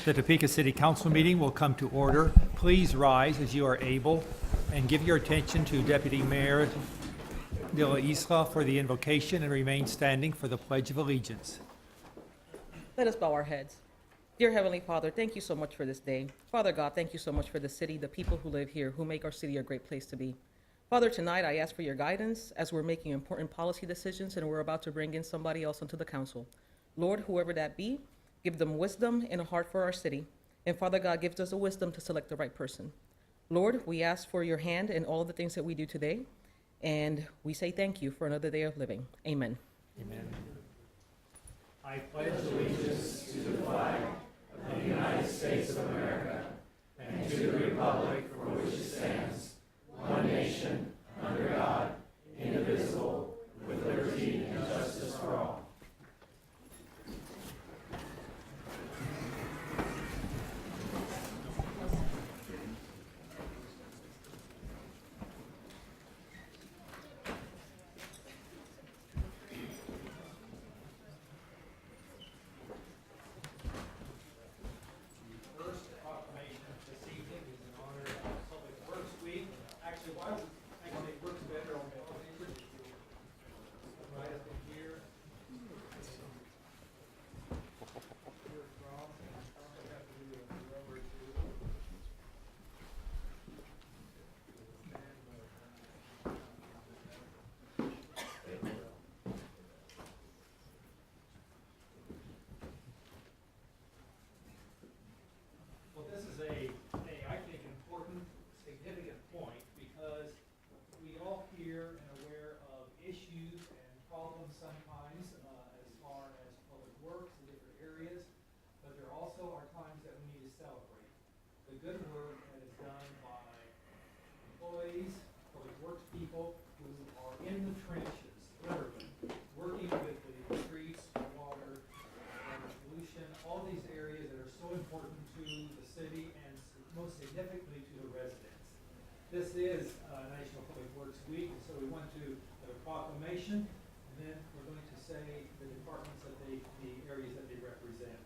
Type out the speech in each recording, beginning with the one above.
The Topeka City Council meeting will come to order. Please rise as you are able and give your attention to Deputy Mayor De La Isla for the invocation and remain standing for the Pledge of Allegiance. Let us bow our heads. Dear Heavenly Father, thank you so much for this day. Father God, thank you so much for the city, the people who live here, who make our city a great place to be. Father, tonight I ask for your guidance as we're making important policy decisions and we're about to bring in somebody else into the council. Lord, whoever that be, give them wisdom and a heart for our city. And Father God, give us the wisdom to select the right person. Lord, we ask for your hand in all the things that we do today. And we say thank you for another day of living. Amen. Amen. I pledge allegiance to the flag of the United States of America and to the republic for which it stands, one nation, under God, indivisible, with liberty and justice for all. I think, important, significant point because we all hear and aware of issues and problems sometimes as far as public works in different areas, but there also are times that we need to celebrate the good work that is done by employees, public works people who are in the trenches, literally, working with the streets, water, pollution, all these areas that are so important to the city and most significantly to the residents. This is National Public Works Week, and so we want to have a proclamation, and then we're going to say the departments that the areas that they represent.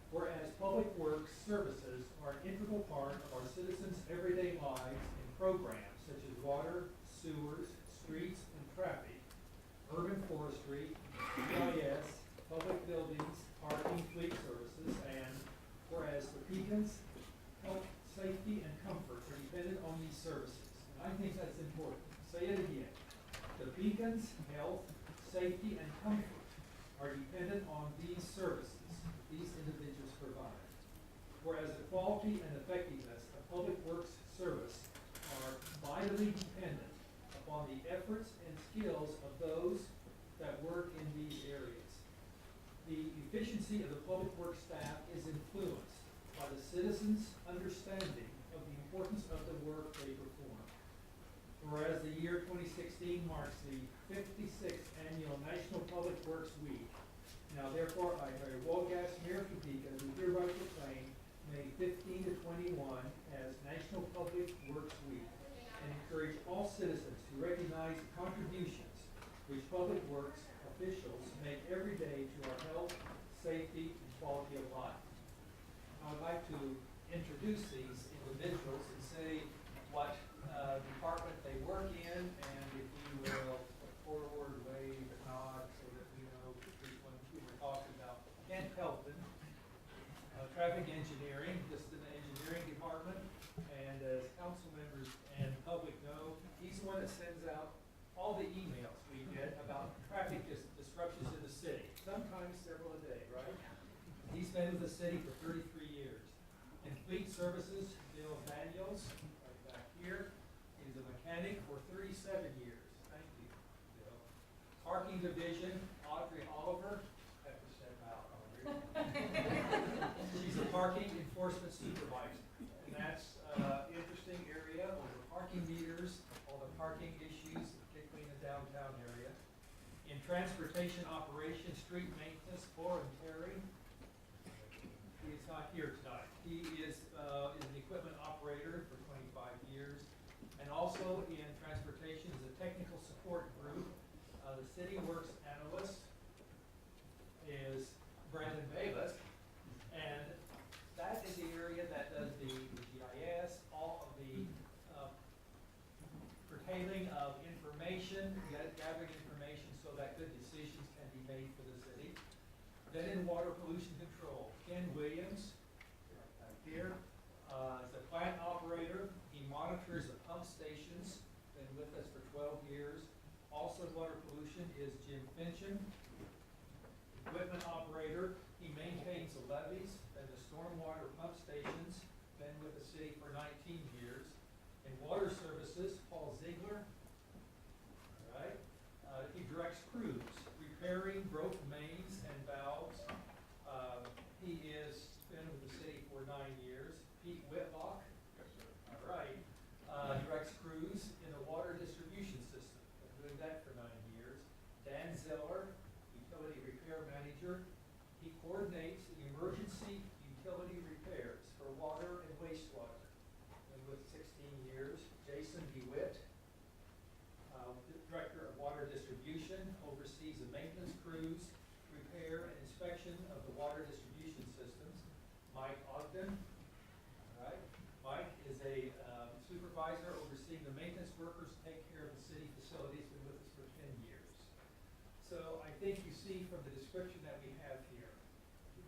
Whereas public works services are an integral part of our citizens' everyday lives in programs such as water, sewers, streets, and traffic, urban forestry, GIS, public buildings, parking, fleet services, and whereas Topekans' health, safety, and comfort are dependent on these services. And I think that's important. Say it again. Topekans' health, safety, and comfort are dependent on these services these individuals provide. Whereas the quality and effectiveness of public works service are vitally dependent upon the efforts and skills of those that work in these areas. The efficiency of the public works staff is influenced by the citizens' understanding of the importance of the work they perform. Whereas the year 2016 marks the 56th annual National Public Works Week, now therefore I Wogas Mayor of Topeka do hereby proclaim May 15 to 21 as National Public Works Week and encourage all citizens to recognize the contributions which public works officials make every day to our health, safety, and quality of life. I would like to introduce these individuals and say what department they work in, and if you will forward, wave, nod, so that we know which one we were talking about. Kent Helton, traffic engineering, just in the engineering department, and as council members and public know, he's the one that sends out all the emails we get about traffic disruptions in the city, sometimes several a day, right? He's been with the city for 33 years. In fleet services, Bill Daniels, right back here, he's a mechanic for 37 years. Thank you, Bill. Parking division, Audrey Oliver. Have to step out, Audrey. She's a parking enforcement supervisor. And that's an interesting area over parking meters, all the parking issues, particularly in the downtown area. In transportation operations, street maintenance, Cora and Terry. He is not here tonight. He is an equipment operator for 25 years. And also in transportation is a technical support group. The city works analyst is Brandon Bayless. And that Williams, back here, is a plant operator. He monitors the pump stations, been with us for 12 years. Also in water pollution is Jim Fincham, equipment operator. He maintains the levees and the stormwater pump stations, been with the city for 19 years. In water services, Paul Ziegler, all right. He directs crews, repairing broke mains and valves. He is been with the city for 9 years. Pete Whitlock, all right, directs crews in the water distribution system. Been doing that for 9 years. Dan Zeller, utility repair manager. He coordinates the emergency utility repairs for water and wastewater. Been with 16 years. Jason DeWitt, director of water distribution, oversees the maintenance crews, repair and inspection of the water distribution systems. Mike Ogden, all right. Mike is a supervisor overseeing the maintenance workers who take care of the city facilities. Been with us for 10 years. So I think you see from the description that we have here,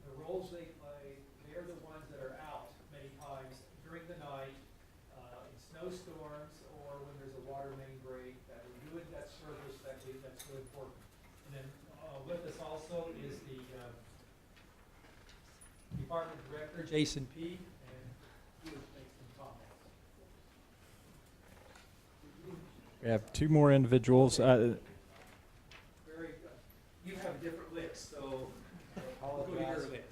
the roles they play. They're the ones that are out many times during the night, in snowstorms, or when there's a water main break, that we're doing that service that's so important. And then with us also is the department director, Jason P., and he will make some comments. We have two more individuals. Very good. You have a different list, so go to your list.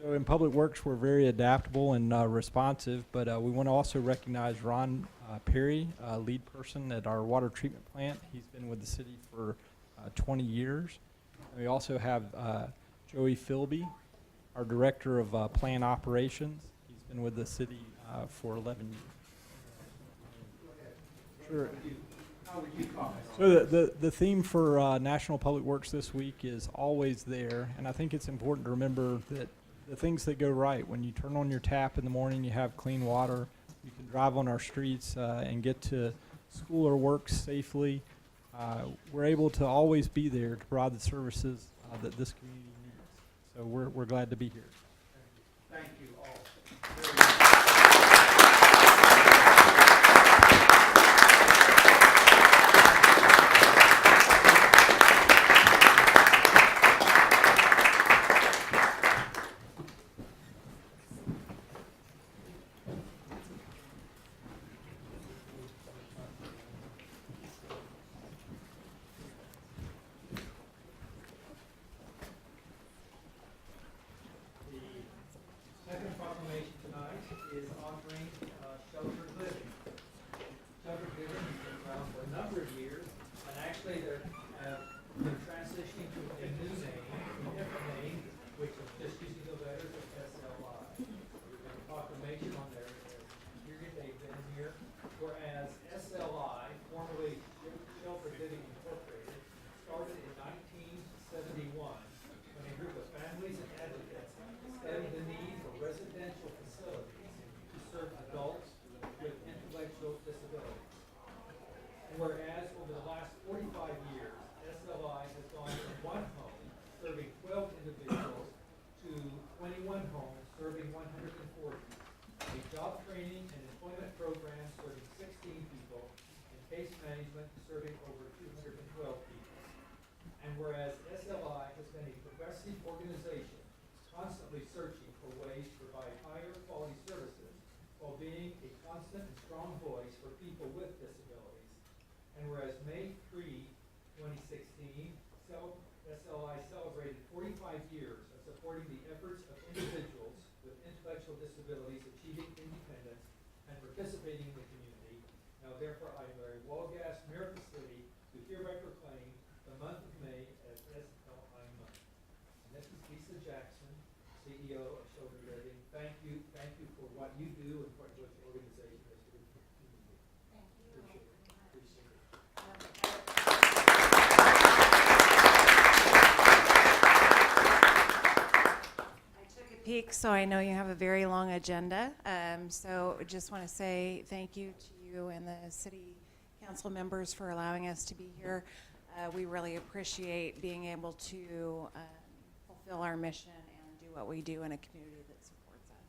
So in Public Works, we're very adaptable and responsive, but we want to also recognize Ron Perry, lead person at our water treatment plant. He's been with the city for 20 years. And we also have Joey Philby, our director of plant operations. He's been with the city for 11 years. Sure. How would you comment? So the theme for National Public Works this week is always there, and I think it's important to remember that the things that go right, when you turn on your tap in the morning, you have clean water, you can drive on our streets and get to school or work safely. We're able to always be there to provide the services that this community needs. So we're glad to be here. Thank you all. Second proclamation tonight is honoring sheltered living. Sheltered living has been around for a number of years, and actually they're transitioning to a new name, a different name, which is just using the letters of SLI. There's a proclamation on there, period they've been here, whereas SLI, formerly Sheltered Living Incorporated, started in 1971 when a group of families and advocates studied the need for residential facilities to serve adults with intellectual disabilities. And whereas over the last 45 years, SLI has gone from one home serving 12 individuals to 21 homes serving 140, a job training and employment program serving 16 people, and case management serving over 212 people. And whereas SLI has been a progressive organization constantly searching for ways to provide higher quality services while being a constant and strong voice for people with disabilities. And whereas May 3, 2016, SLI celebrated 45 years of supporting the efforts of individuals with intellectual disabilities achieving independence and participating in the community. Now therefore I, Larry Walgass, Mayor of the City, do hereby proclaim the month of May as SLI month. And this is Lisa Jackson, CEO of Sheltered Living. Thank you for what you do and what your organization is for the community. Thank you. Appreciate it. I took a peek, so I know you have a very long agenda. So just want to say thank you to you and the city council members for allowing us to be here. We really appreciate being able to fulfill our mission and do what we do in a community that supports us.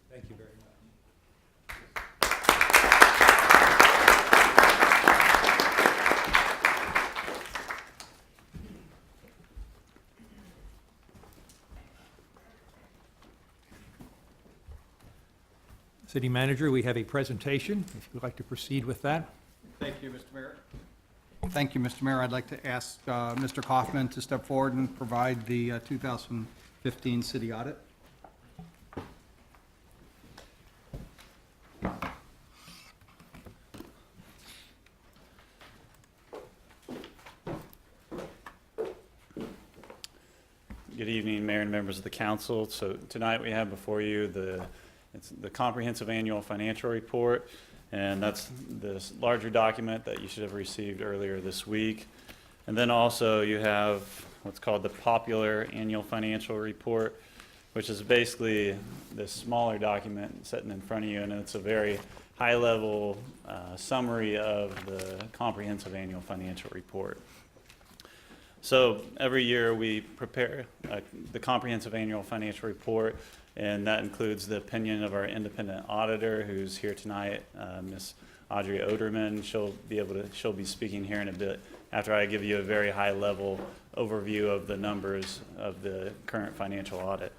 Thank you very much. City Manager, we have a presentation, if you'd like to proceed with that. Thank you, Mr. Mayor. Thank you, Mr. Mayor. I'd like to ask Mr. Kaufman to step forward and provide the 2015 city audit. Good evening, Mayor and members of the council. So tonight we have before you it's the comprehensive annual financial report, and that's this larger document that you should have received earlier this week. And then also you have what's called the popular annual financial report, which is basically this smaller document sitting in front of you, and it's a very high-level summary of the comprehensive annual financial report. So every year we prepare the comprehensive annual financial report, and that includes the opinion of our independent auditor, who's here tonight, Ms. Audrey Oderman. She'll be speaking here in a bit after I give you a very high-level overview of the numbers of the current financial audit.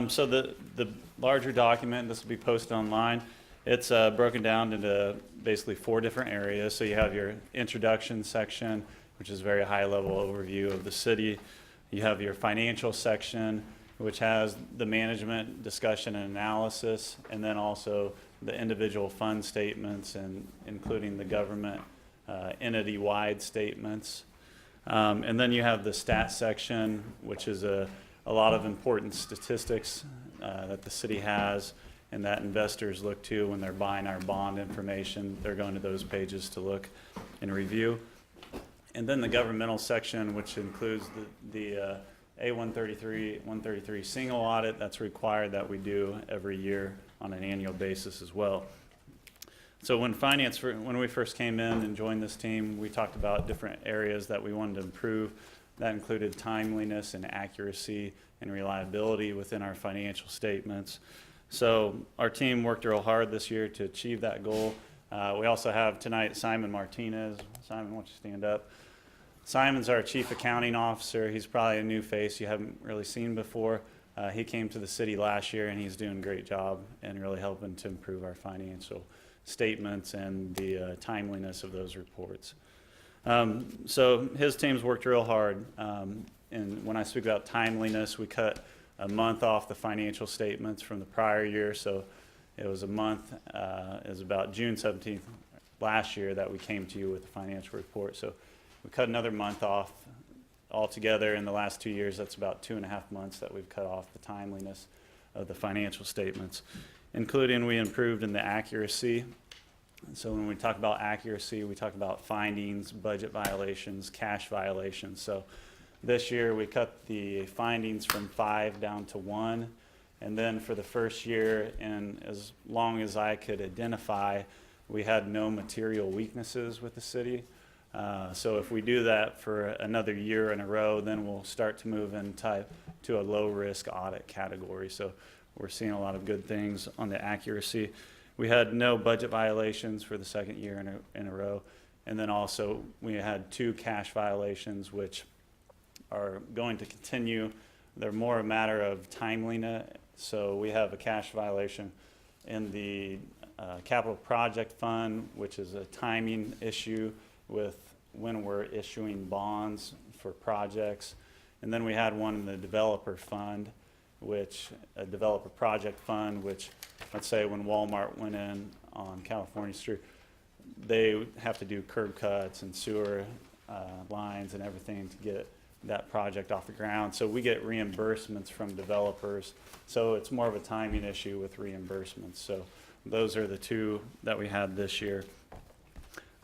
So the larger document, this will be posted online. It's broken down into basically 4 different areas. So you have your introduction section, which is a very high-level overview of the city. You have your financial section, which has the management discussion and analysis, and then also the individual fund statements, and including the government entity-wide statements. And then you have the stats section, which is a lot of important statistics that the city has and that investors look to when they're buying our bond information. They're going to those pages to look and review. And then the governmental section, which includes the A133, 133 single audit that's required that we do every year on an annual basis as well. So when we first came in and joined this team, we talked about different areas that we wanted to improve. That included timeliness and accuracy and reliability within our financial statements. So our team worked real hard this year to achieve that goal. We also have tonight Simon Martinez. Simon, why don't you stand up? Simon's our Chief Accounting Officer. He's probably a new face you haven't really seen before. He came to the city last year, and he's doing a great job and really helping to improve our financial statements and the timeliness of those reports. So his team's worked real hard. And when I speak about timeliness, we cut a month off the financial statements from the prior year. So it was a month, it was about June 17th last year that we came to you with the financial report. So we cut another month off altogether. In the last 2 years, that's about 2.5 months that we've cut off the timeliness of the financial statements, including we improved in the accuracy. So when we talk about accuracy, we talk about findings, budget violations, cash violations. So this year we cut the findings from 5 down to 1. And then for the first year, and as long as I could identify, we had no material weaknesses with the city. So if we do that for another year in a row, then we'll start to move to a low-risk audit category. So we're seeing a lot of good things on the accuracy. We had no budget violations for the second year in a row. And then also we had 2 cash violations, which are going to continue. They're more a matter of timeliness. So we have a cash violation in the capital project fund, which is a timing issue with when we're issuing bonds for projects. And then we had one in the developer fund, a developer project fund, which, let's say when Walmart went in on California Street, they have to do curb cuts and sewer lines and everything to get that project off the ground. So we get reimbursements from developers. So it's more of a timing issue with reimbursements. So those are the 2 that we had this year.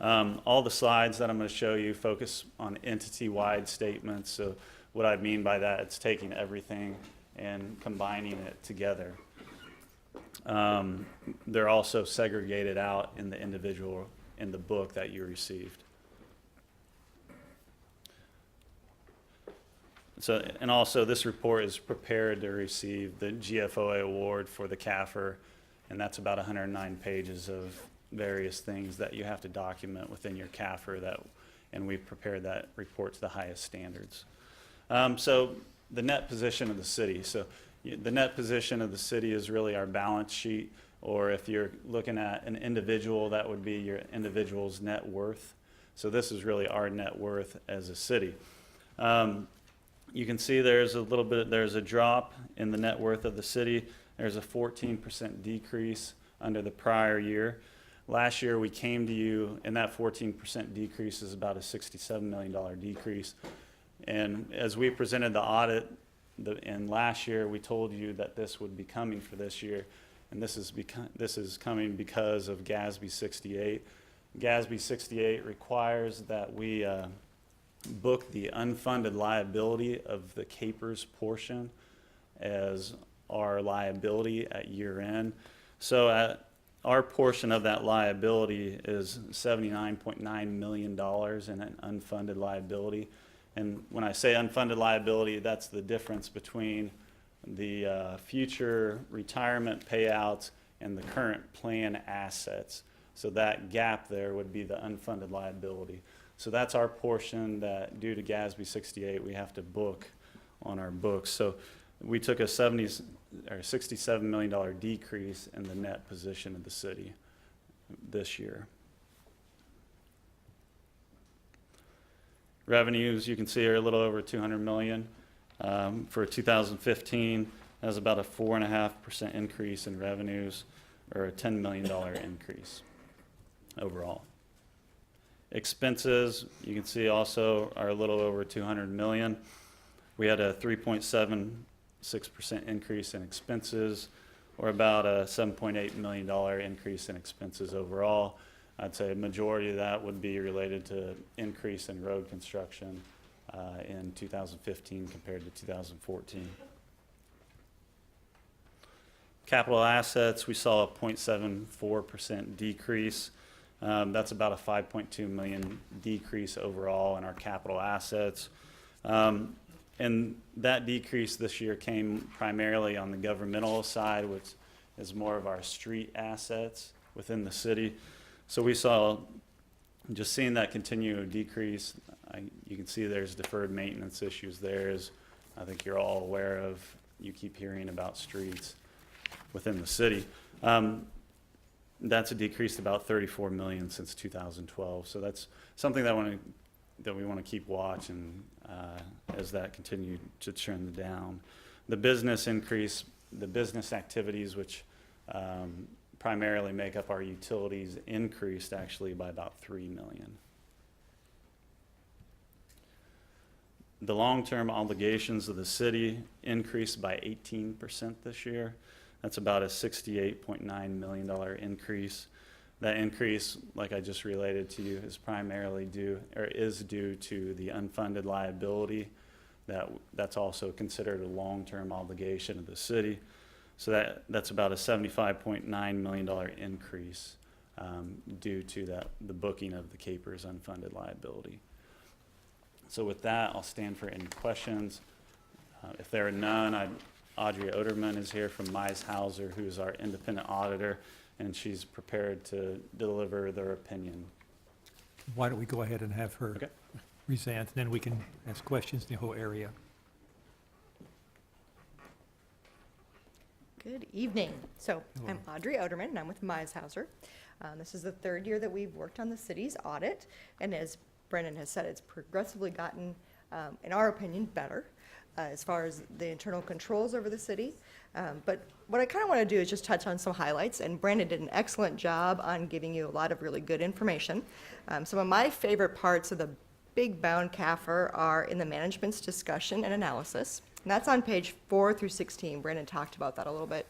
All the slides that I'm going to show you focus on entity-wide statements. So what I mean by that, it's taking everything and combining it together. They're also segregated out in the book that you received. So, and also this report is prepared to receive the GFOA award for the CAFR, and that's about 109 pages of various things that you have to document within your CAFR and we've prepared that report to the highest standards. So the net position of the city. So the net position of the city is really our balance sheet, or if you're looking at an individual, that would be your individual's net worth. So this is really our net worth as a city. You can see there's a drop in the net worth of the city. There's a 14% decrease under the prior year. Last year we came to you, and that 14% decrease is about a $67 million decrease. And as we presented the audit, and last year we told you that this would be coming for this year, and this is coming because of GASB 68. GASB 68 requires that we book the unfunded liability of the CAPERS portion as our liability at year end. So our portion of that liability is $79.9 million in an unfunded liability. And when I say unfunded liability, that's the difference between the future retirement payouts and the current plan assets. So that gap there would be the unfunded liability. So that's our portion that, due to GASB 68, we have to book on our books. So we took a $67 million decrease in the net position of the city this year. Revenues, you can see, are a little over $200 million. For 2015, that was about a 4.5% increase in revenues, or a $10 million increase overall. Expenses, you can see, also are a little over $200 million. We had a 3.76% increase in expenses, or about a $7.8 million increase in expenses overall. I'd say a majority of that would be related to increase in road construction in 2015 compared to 2014. Capital assets, we saw a 0.74% decrease. That's about a $5.2 million decrease overall in our capital assets. And that decrease this year came primarily on the governmental side, which is more of our street assets within the city. So we saw, just seeing that continue to decrease, you can see there's deferred maintenance issues there, as I think you're all aware of. You keep hearing about streets within the city. That's a decrease about $34 million since 2012. So that's something that we want to keep watching as that continued to trend down. The business increase, the business activities, which primarily make up our utilities, increased actually by about $3 million. The long-term obligations of the city increased by 18% this year. That's about a $68.9 million increase. That increase, like I just related to you, is primarily due to the unfunded liability. That's also considered a long-term obligation of the city. So that's about a $75.9 million increase due to the booking of the CAPERS unfunded liability. So with that, I'll stand for any questions. If there are none, Audrey Oderman is here from Meishauser, who's our independent auditor, and she's prepared to deliver their opinion. Why don't we go ahead and have her Okay. present, and then we can ask questions in the whole area. Good evening. So Hello. I'm Audrey Oderman, and I'm with Meishauser. This is the third year that we've worked on the city's audit, and as Brendan has said, it's progressively gotten, in our opinion, better as far as the internal controls over the city. But what I kind of want to do is just touch on some highlights, and Brandon did an excellent job on giving you a lot of really good information. Some of my favorite parts of the Big Bound CAFR are in the management's discussion and analysis, and that's on page 4 through 16. Brandon talked about that a little bit.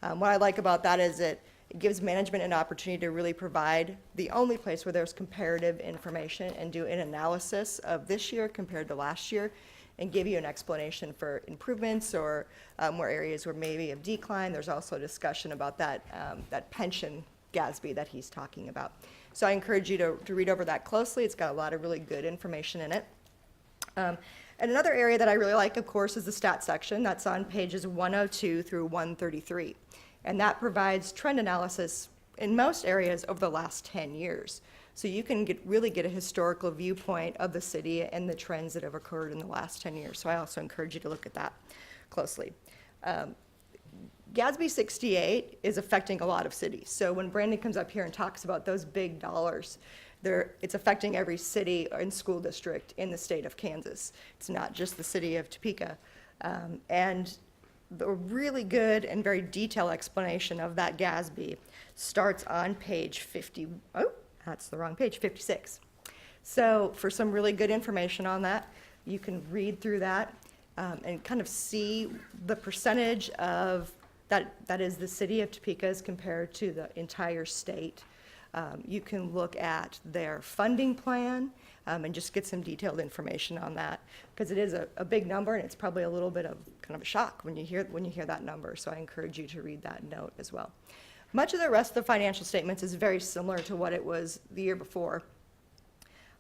What I like about that is it gives management an opportunity to really provide the only place where there's comparative information and do an analysis of this year compared to last year, and give you an explanation for improvements or more areas where maybe of decline. There's also a discussion about that pension GASB that he's talking about. So I encourage you to read over that closely. It's got a lot of really good information in it. And another area that I really like, of course, is the stat section. That's on pages 102 through 133. And that provides trend analysis in most areas over the last 10 years. So you can really get a historical viewpoint of the city and the trends that have occurred in the last 10 years. So I also encourage you to look at that closely. GASB 68 is affecting a lot of cities. So when Brandon comes up here and talks about those big dollars, it's affecting every city and school district in the state of Kansas. It's not just the city of Topeka. And the really good and very detailed explanation of that GASB starts on page 50. Oh, that's the wrong page, 56. So for some really good information on that, you can read through that and kind of see the percentage of that is the city of Topeka as compared to the entire state. You can look at their funding plan and just get some detailed information on that, because it is a big number, and it's probably a little bit of kind of a shock when you hear that number. So I encourage you to read that note as well. Much of the rest of the financial statements is very similar to what it was the year before.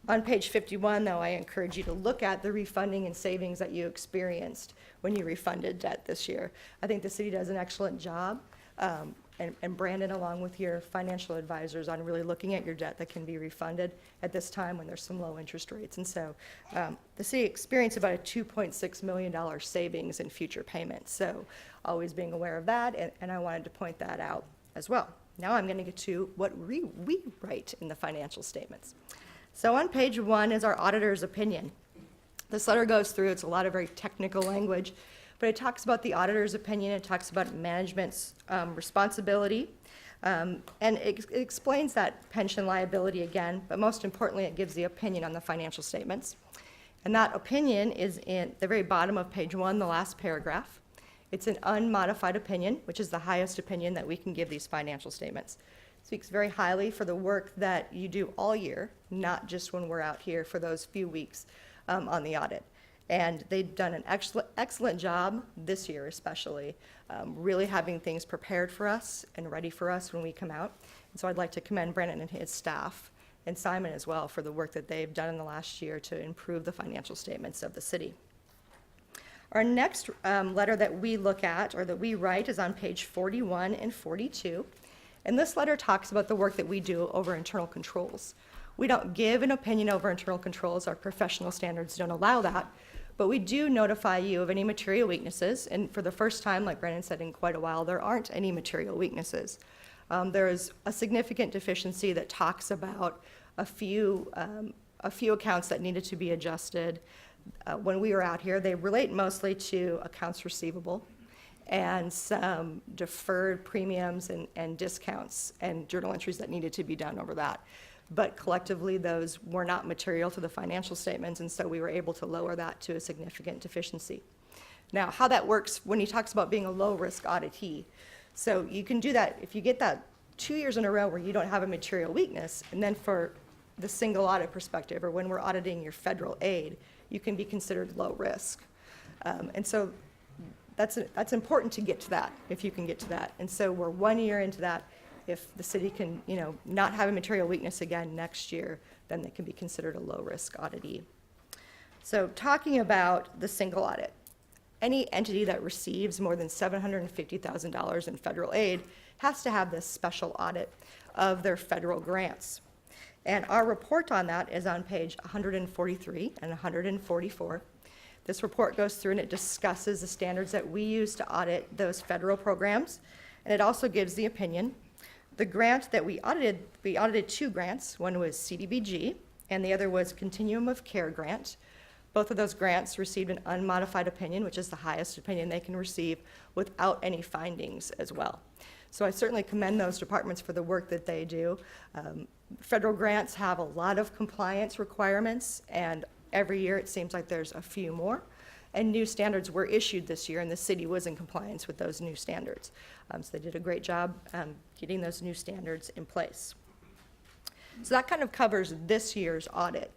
On page 51, though, I encourage you to look at the refunding and savings that you experienced when you refunded debt this year. I think the city does an excellent job, and Brandon, along with your financial advisors, on really looking at your debt that can be refunded at this time when there's some low interest rates. And so the city experienced about a $2.6 million savings in future payments. So always being aware of that, and I wanted to point that out as well. Now I'm going to get to what we write in the financial statements. So on page 1 is our auditor's opinion. This letter goes through, it's a lot of very technical language, but it talks about the auditor's opinion, it talks about management's responsibility, and it explains that pension liability again, but most importantly, it gives the opinion on the financial statements. And that opinion is in the very bottom of page 1, the last paragraph. It's an unmodified opinion, which is the highest opinion that we can give these financial statements. Speaks very highly for the work that you do all year, not just when we're out here for those few weeks on the audit. And they've done an excellent job this year, especially, really having things prepared for us and ready for us when we come out. And so I'd like to commend Brandon and his staff, and Simon as well, for the work that they've done in the last year to improve the financial statements of the city. Our next letter that we look at, or that we write, is on page 41 and 42. And this letter talks about the work that we do over internal controls. We don't give an opinion over internal controls. Our professional standards don't allow that. But we do notify you of any material weaknesses. And for the first time, like Brandon said, in quite a while, there aren't any material weaknesses. There is a significant deficiency that talks about a few accounts that needed to be adjusted. When we were out here, they relate mostly to accounts receivable and some deferred premiums and discounts and journal entries that needed to be done over that. But collectively, those were not material to the financial statements, and so we were able to lower that to a significant deficiency. Now, how that works when he talks about being a low-risk auditee, so you can do that if you get that 2 years in a row where you don't have a material weakness, and then for the single audit perspective, or when we're auditing your federal aid, you can be considered low risk. And so that's important to get to that, if you can get to that. And so we're 1 year into that. If the city can, not have a material weakness again next year, then they can be considered a low-risk auditee. So talking about the single audit, any entity that receives more than $750,000 in federal aid has to have this special audit of their federal grants. And our report on that is on page 143 and 144. This report goes through and it discusses the standards that we use to audit those federal programs, and it also gives the opinion. The grant that we audited 2 grants. One was CDBG, and the other was Continuum of Care grant. Both of those grants received an unmodified opinion, which is the highest opinion they can receive, without any findings as well. So I certainly commend those departments for the work that they do. Federal grants have a lot of compliance requirements, and every year it seems like there's a few more. And new standards were issued this year, and the city was in compliance with those new standards. So they did a great job getting those new standards in place. So that kind of covers this year's audit.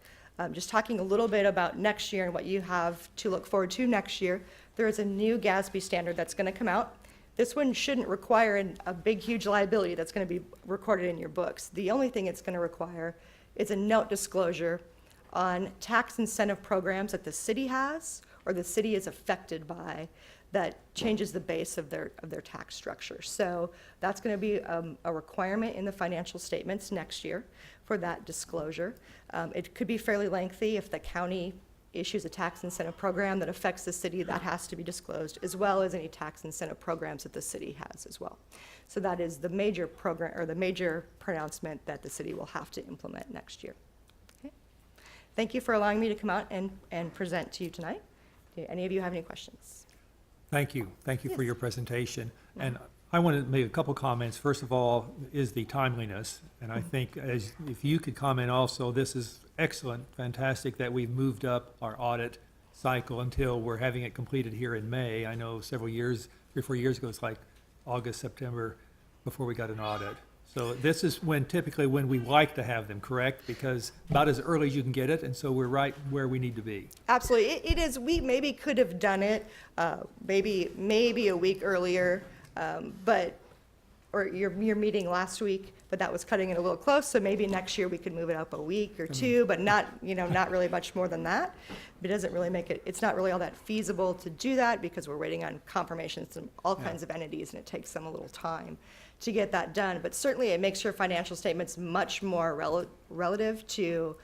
Just talking a little bit about next year and what you have to look forward to next year, there is a new GASB standard that's going to come out. This one shouldn't require a big, huge liability that's going to be recorded in your books. The only thing it's going to require is a note disclosure on tax incentive programs that the city has or the city is affected by that changes the base of their tax structure. So that's going to be a requirement in the financial statements next year for that disclosure. It could be fairly lengthy. If the county issues a tax incentive program that affects the city, that has to be disclosed, as well as any tax incentive programs that the city has as well. So that is the major program, or the major pronouncement that the city will have to implement next year. Okay. Thank you for allowing me to come out and present to you tonight. Do any of you have any questions? Thank you. Thank you for Yes. your presentation. And I want to make a couple comments. First of all, is the timeliness. And I think if you could comment also, this is excellent, fantastic that we've moved up our audit cycle until we're having it completed here in May. I know several years, 3 or 4 years ago, it's like August, September before we got an audit. So this is typically when we like to have them, correct? Because about as early as you can get it, and so we're right where we need to be. Absolutely. It is, we maybe could have done it maybe a week earlier, or your meeting last week, but that was cutting it a little close, so maybe next year we could move it up a week or two, but not really much more than that. It doesn't really make it, it's not really all that feasible to do that because we're waiting on confirmations from all kinds of entities, and it takes them a little time to get that done. But certainly it makes your financial statements much more relative to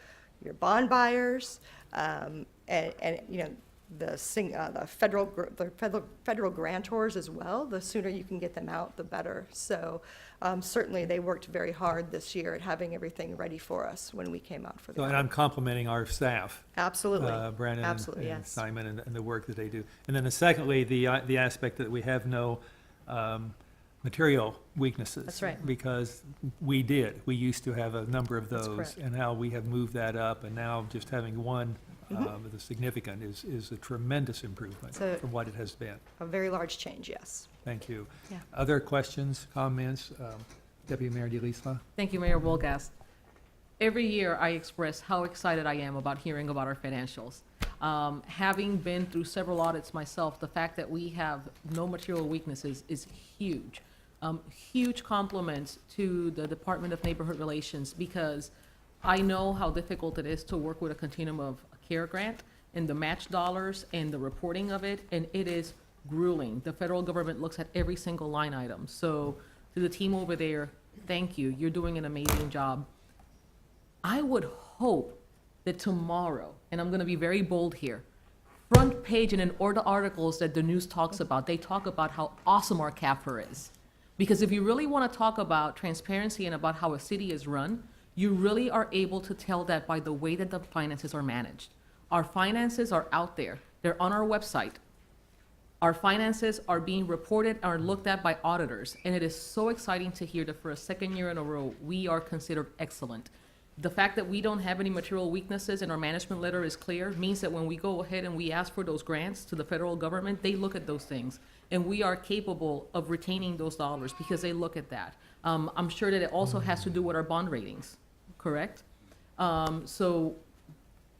your bond buyers, and the federal grantors as well. The sooner you can get them out, the better. So certainly they worked very hard this year at having everything ready for us when we came out for the So, and I'm complimenting our staff. Absolutely. Brandon Absolutely, and yes. Simon and the work that they do. And then secondly, the aspect that we have no material weaknesses. That's right. Because we used to have a number of That's those. correct. And now we have moved that up, and now just having one the significant is a tremendous improvement So- from what it has been. A very large change, yes. Thank you. Yeah. Other questions, comments? Deputy Mayor DeLisla? Thank you, Mayor Wolgast. Every year, I express how excited I am about hearing about our financials. Having been through several audits myself, the fact that we have no material weaknesses is huge. Huge compliments to the Department of Neighborhood Relations, because I know how difficult it is to work with a continuum of care grant and the match dollars and the reporting of it, and it is grueling. The federal government looks at every single line item. So to the team over there, thank you. You're doing an amazing job. I would hope that tomorrow, and I'm going to be very bold here, front page and in all the articles that the news talks about, they talk about how awesome our CAFR is. Because if you really want to talk about transparency and about how a city is run, you really are able to tell that by the way that the finances are managed. Our finances are out there. They're on our website. Our finances are being reported, are looked at by auditors, and it is so exciting to hear that for a second year in a row, we are considered excellent. The fact that we don't have any material weaknesses and our management letter is clear means that when we go ahead and we ask for those grants to the federal government, they look at those things, and we are capable of retaining those dollars because they look at that. I'm sure that it also has to do with our bond ratings, correct? So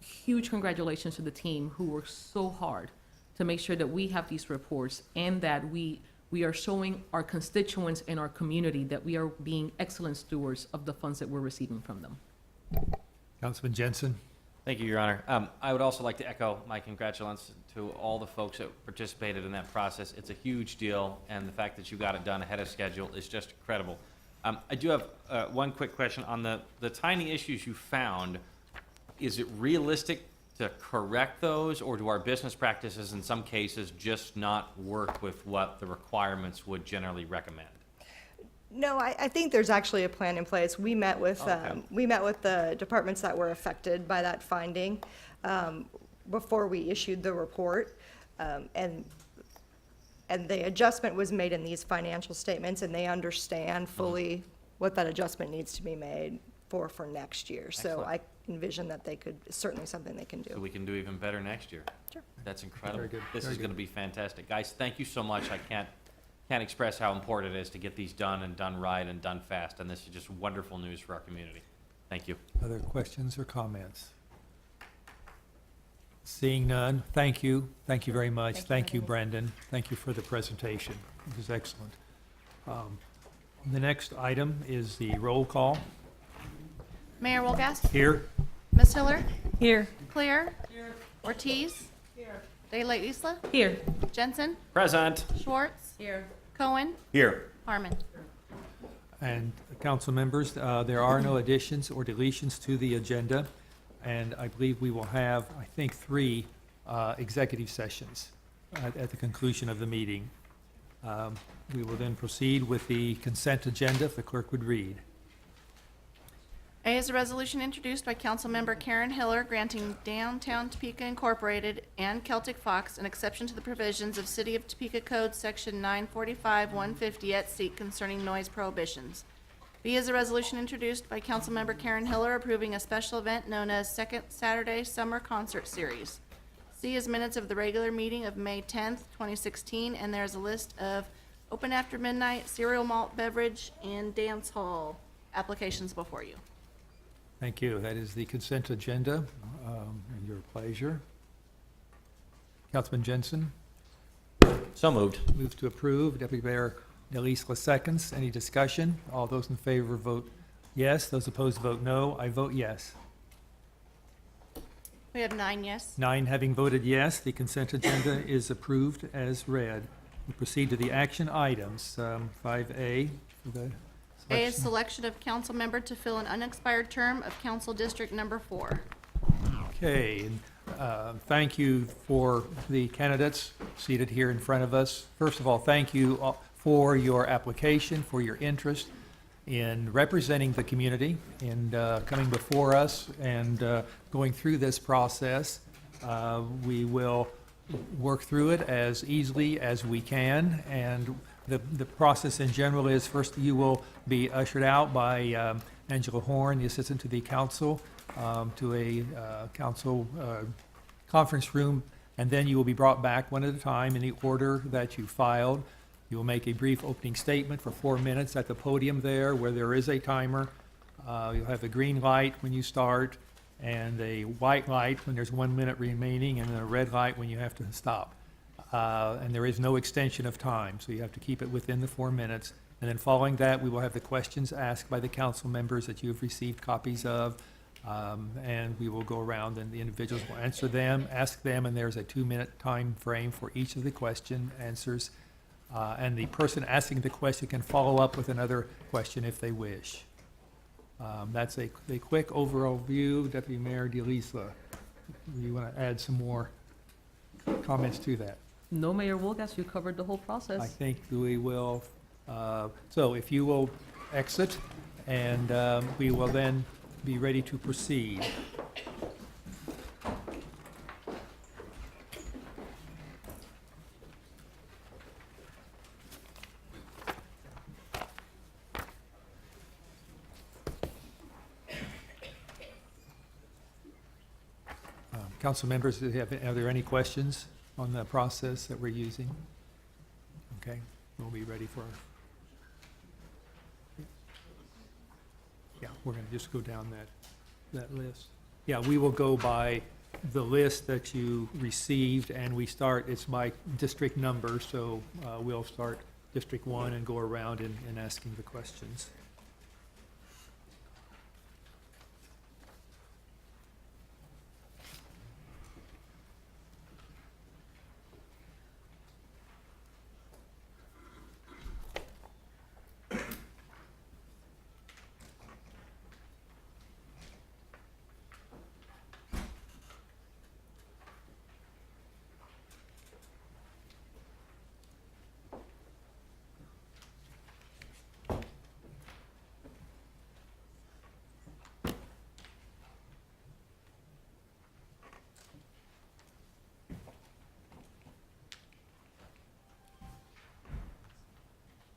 huge congratulations to the team who worked so hard to make sure that we have these reports and that we are showing our constituents and our community that we are being excellent stewards of the funds that we're receiving from them. Councilman Jensen? Thank you, Your Honor. I would also like to echo my congratulations to all the folks that participated in that process. It's a huge deal, and the fact that you got it done ahead of schedule is just incredible. I do have one quick question on the tiny issues you found. Is it realistic to correct those, or do our business practices in some cases just not work with what the requirements would generally recommend? No, I think there's actually a plan in place. We met with the departments that were affected by that finding before we issued the report, and the adjustment was made in these financial statements, and they understand fully what that adjustment needs to be made for next year. So Excellent. I envision that they could, certainly something they can So do. we can do even better next year. Sure. That's incredible. Very good, This very is going to good. be fantastic. Guys, thank you so much. I can't express how important it is to get these done and done right and done fast, and this is just wonderful news for our community. Thank you. Other questions or comments? Seeing none, thank you. Thank you very much. Thank you, Brendan. Thank you for the presentation. It was excellent. The next item is the roll call. Mayor Wolgast, Here, Ms. Hiller? Here. Clear? Ortiz? De La Isla? Here. Jensen? Present. Schwartz? Here. Cohen? Here. Harmon. And council members, there are no additions or deletions to the agenda, and I believe we will have, I think, 3 executive sessions at the conclusion of the meeting. We will then proceed with the consent agenda, if the clerk would read. A is a resolution introduced by Councilmember Karen Hiller granting Downtown Topeka Incorporated and Celtic Fox an exception to the provisions of City of Topeka Code Section 945-150 et seq. Concerning noise prohibitions. B is a resolution introduced by Councilmember Karen Hiller approving a special event known as Second Saturday Summer Concert Series. C is minutes of the regular meeting of May 10th, 2016, and there is a list of open after midnight, cereal malt beverage, and dance hall applications before you. Thank you. That is the consent agenda, and your pleasure. Councilman Jensen So moved. moves to approve. Deputy Mayor Delisla seconds. Any discussion? All those in favor vote yes. Those opposed vote no. I vote yes. We have 9 yes. 9 having voted yes, the consent agenda is approved as read. We proceed to the action items. 5A. for the A is selection. selection of council member to fill an unexpired term of council district number 4. Okay, and thank you for the candidates seated here in front of us. First of all, thank you for your application, for your interest in representing the community, and coming before us and going through this process. We will work through it as easily as we can, and the process in general is, first you will be ushered out by Angela Horn, the assistant to the council, to a council conference room, and then you will be brought back one at a time in the order that you filed. You will make a brief opening statement for 4 minutes at the podium there, where there is a timer. You'll have a green light when you start, and a white light when there's 1 minute remaining, and then a red light when you have to stop. And there is no extension of time, so you have to keep it within the 4 minutes. And then following that, we will have the questions asked by the council members that you have received copies of, and we will go around and the individuals will answer them, ask them, and there's a 2-minute time frame for each of the question answers. And the person asking the question can follow up with another question if they wish. That's a quick overall view. Deputy Mayor DeLisla, you want to add some more comments to that? No, Mayor Wolgast, you covered the whole process. I think we will, so if you will exit, and we will then be ready to proceed. Council members, are there any questions on the process that we're using? Okay, we'll be ready for, yeah, we're going to just go down that list. Yeah, we will go by the list that you received, and we start, it's by district number, so we'll start District 1 and go around and asking the questions.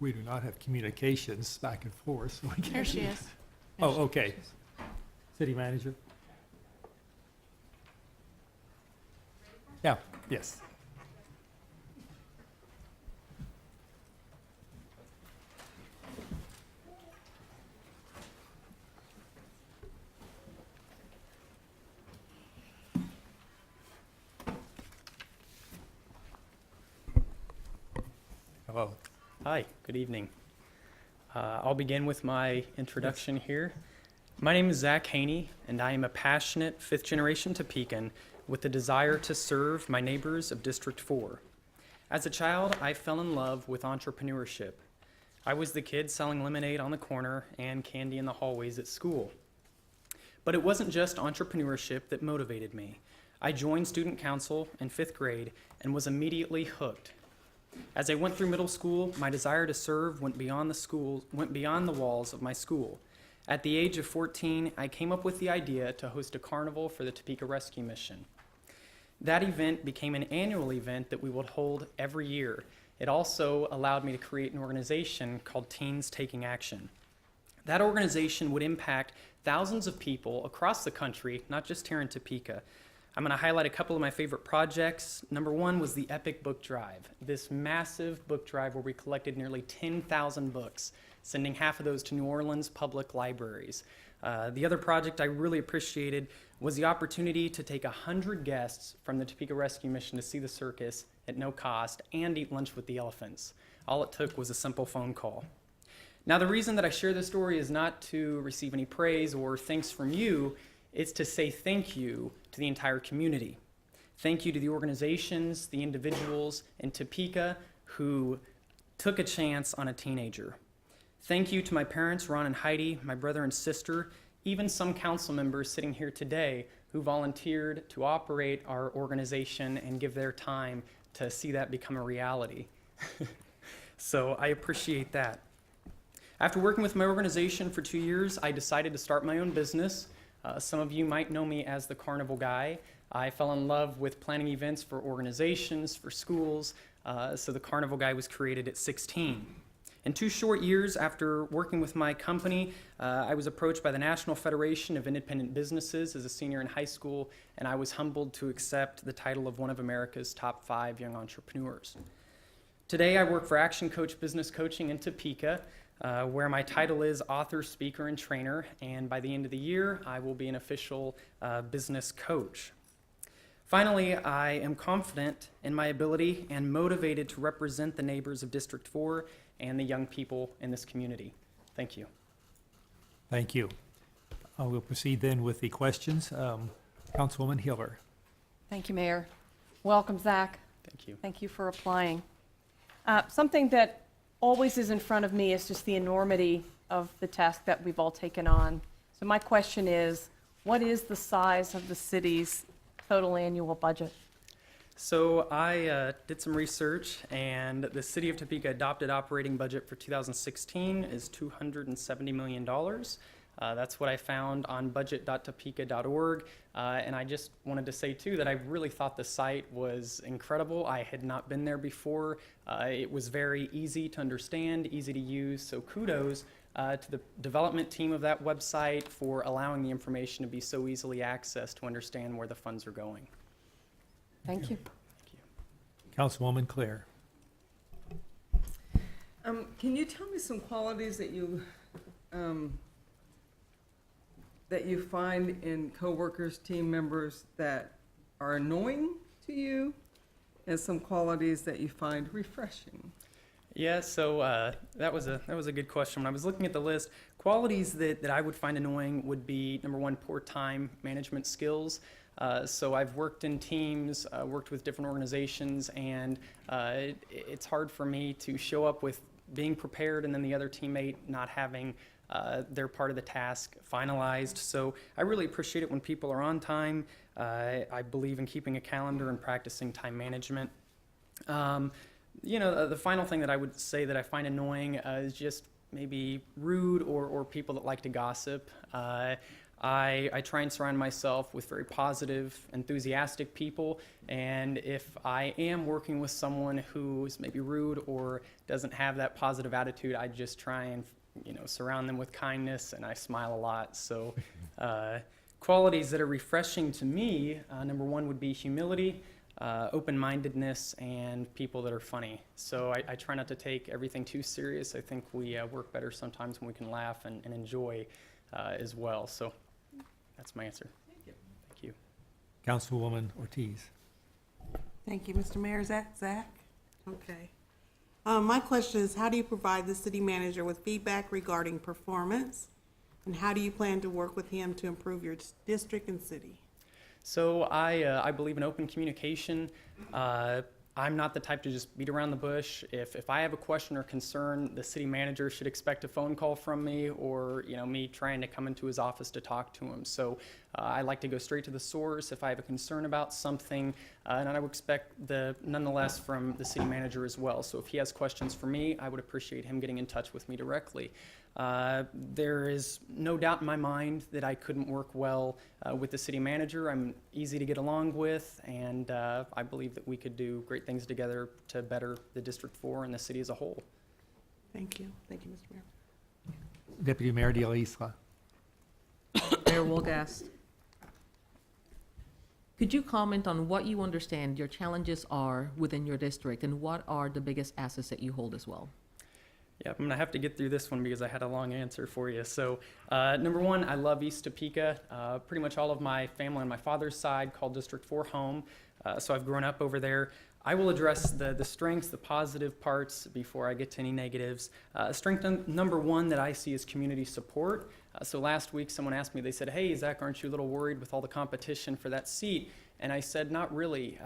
We do not have communications back and forth, so we can't. Here she is. Oh, okay. City manager? Yeah, yes. Hello. Hi, good evening. I'll begin with my introduction here. My name is Zach Haney, and I am a passionate fifth-generation Topekan with the desire to serve my neighbors of District 4. As a child, I fell in love with entrepreneurship. I was the kid selling lemonade on the corner and candy in the hallways at school. But it wasn't just entrepreneurship that motivated me. I joined student council in 5th grade and was immediately hooked. As I went through middle school, my desire to serve went beyond the walls of my school. At the age of 14, I came up with the idea to host a carnival for the Topeka Rescue Mission. That event became an annual event that we would hold every year. It also allowed me to create an organization called Teens Taking Action. That organization would impact thousands of people across the country, not just here in Topeka. I'm going to highlight a couple of my favorite projects. Number one was the Epic Book Drive, this massive book drive where we collected nearly 10,000 books, sending half of those to New Orleans public libraries. The other project I really appreciated was the opportunity to take 100 guests from the Topeka Rescue Mission to see the circus at no cost and eat lunch with the elephants. All it took was a simple phone call. Now, the reason that I share this story is not to receive any praise or thanks from you. It's to say thank you to the entire community. Thank you to the organizations, the individuals in Topeka who took a chance on a teenager. Thank you to my parents, Ron and Heidi, my brother and sister, even some council members sitting here today who volunteered to operate our organization and give their time to see that become a reality. So I appreciate that. After working with my organization for 2 years, I decided to start my own business. Some of you might know me as the Carnival Guy. I fell in love with planning events for organizations, for schools, so the Carnival Guy was created at 16. In 2 short years after working with my company, I was approached by the National Federation of Independent Businesses as a senior in high school, and I was humbled to accept the title of one of America's top 5 young entrepreneurs. Today, I work for Action Coach Business Coaching in Topeka, where my title is author, speaker, and trainer, and by the end of the year, I will be an official business coach. Finally, I am confident in my ability and motivated to represent the neighbors of District 4 and the young people in this community. Thank you. Thank you. We'll proceed then with the questions. Councilwoman Hiller. Thank you, Mayor. Welcome, Zach. Thank you. Thank you for applying. Something that always is in front of me is just the enormity of the task that we've all taken on. So my question is, what is the size of the city's total annual budget? So I did some research, and the City of Topeka adopted operating budget for 2016 is $270 million. That's what I found on budget.topeka.org. And I just wanted to say, too, that I really thought the site was incredible. I had not been there before. It was very easy to understand, easy to use. So kudos to the development team of that website for allowing the information to be so easily accessed to understand where the funds are going. Thank you. Thank you. Councilwoman Claire. Can you tell me some qualities that you find in coworkers, team members that are annoying to you, and some qualities that you find refreshing? Yeah, so that was a good question. When I was looking at the list, qualities that I would find annoying would be, number one, poor time management skills. So I've worked in teams, worked with different organizations, and it's hard for me to show up with being prepared and then the other teammate not having their part of the task finalized. So I really appreciate it when people are on time. I believe in keeping a calendar and practicing time management. The final thing that I would say that I find annoying is just maybe rude or people that like to gossip. I try and surround myself with very positive, enthusiastic people, and if I am working with someone who's maybe rude or doesn't have that positive attitude, I just try and surround them with kindness, and I smile a lot. So qualities that are refreshing to me, number one would be humility, open-mindedness, and people that are funny. So I try not to take everything too serious. I think we work better sometimes when we can laugh and enjoy as well. So that's my answer. Thank you. Thank you. Councilwoman Ortiz. Thank you, Mr. Mayor. Is that Zach? Okay. My question is, how do you provide the city manager with feedback regarding performance? And how do you plan to work with him to improve your district and city? So I believe in open communication. I'm not the type to just beat around the bush. If I have a question or concern, the city manager should expect a phone call from me, or me trying to come into his office to talk to him. So I like to go straight to the source if I have a concern about something, and I would expect nonetheless from the city manager as well. So if he has questions for me, I would appreciate him getting in touch with me directly. There is no doubt in my mind that I couldn't work well with the city manager. I'm easy to get along with, and I believe that we could do great things together to better the District 4 and the city as a whole. Thank you. Thank you, Mr. Mayor. Deputy Mayor De La Isla. Mayor Wolgast, could you comment on what you understand your challenges are within your district, and what are the biggest assets that you hold as well? Yeah, I'm gonna have to get through this one because I had a long answer for you. So, number one, I love East Topeka. Pretty much all of my family on my father's side call District 4 home, so I've grown up over there. I will address the strengths, the positive parts before I get to any negatives. Strength number one that I see is community support. So last week someone asked me, they said, "Hey, Zach, aren't you a little worried with all the competition for that seat?" And I said, "Not really."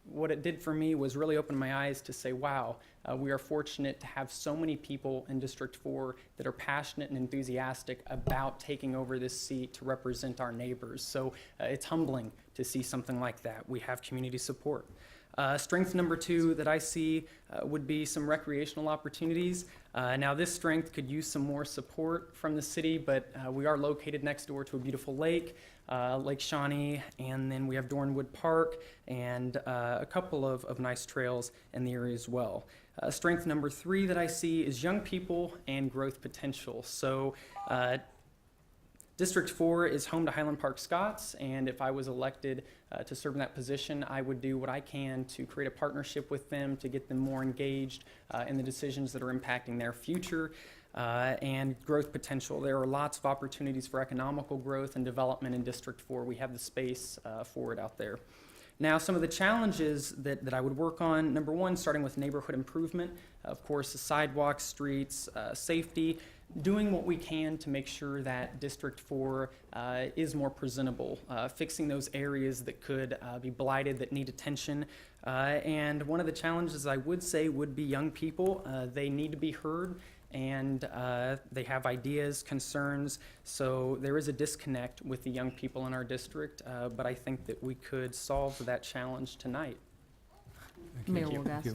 What it did for me was really open my eyes to say, wow, we are fortunate to have so many people in District 4 that are passionate and enthusiastic about taking over this seat to represent our neighbors. So it's humbling to see something like that. We have community support. Strength number two that I see would be some recreational opportunities. Now this strength could use some more support from the city, but we are located next door to a beautiful lake, Lake Shawnee, and then we have Dornwood Park and a couple of nice trails in the area as well. Strength number three that I see is young people and growth potential. So District 4 is home to Highland Park Scots, and if I was elected to serve in that position, I would do what I can to create a partnership with them to get them more engaged in the decisions that are impacting their future and growth potential. There are lots of opportunities for economical growth and development in District 4. We have the space for it out there. Now, some of the challenges that I would work on, number one, starting with neighborhood improvement, of course, the sidewalks, streets, safety, doing what we can to make sure that District 4 is more presentable, fixing those areas that could be blighted, that need attention. And one of the challenges I would say would be young people. They need to be heard, and they have ideas, concerns, so there is a disconnect with the young people in our district, but I think that we could solve that challenge tonight. Mayor Wolgast,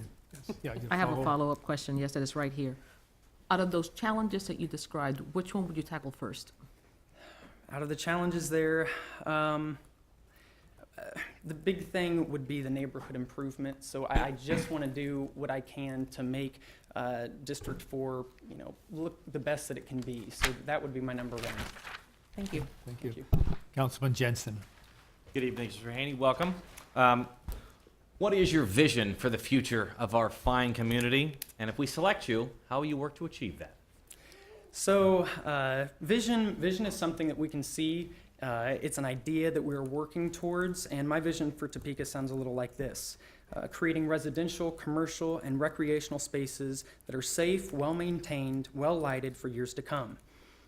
Yeah, I have a follow-up question. Yes, that is right here. Out of those challenges that you described, which one would you tackle first? Out of the challenges there, the big thing would be the neighborhood improvement. So I just want to do what I can to make District 4, look the best that it can be. So that would be my number one. Thank you. Thank you. Councilman Jensen. Good evening, Mr. Haney. Welcome. What is your vision for the future of our fine community? And if we select you, how will you work to achieve that? So vision is something that we can see. It's an idea that we're working towards, and my vision for Topeka sounds a little like this. Creating residential, commercial, and recreational spaces that are safe, well-maintained, well-lighted for years to come.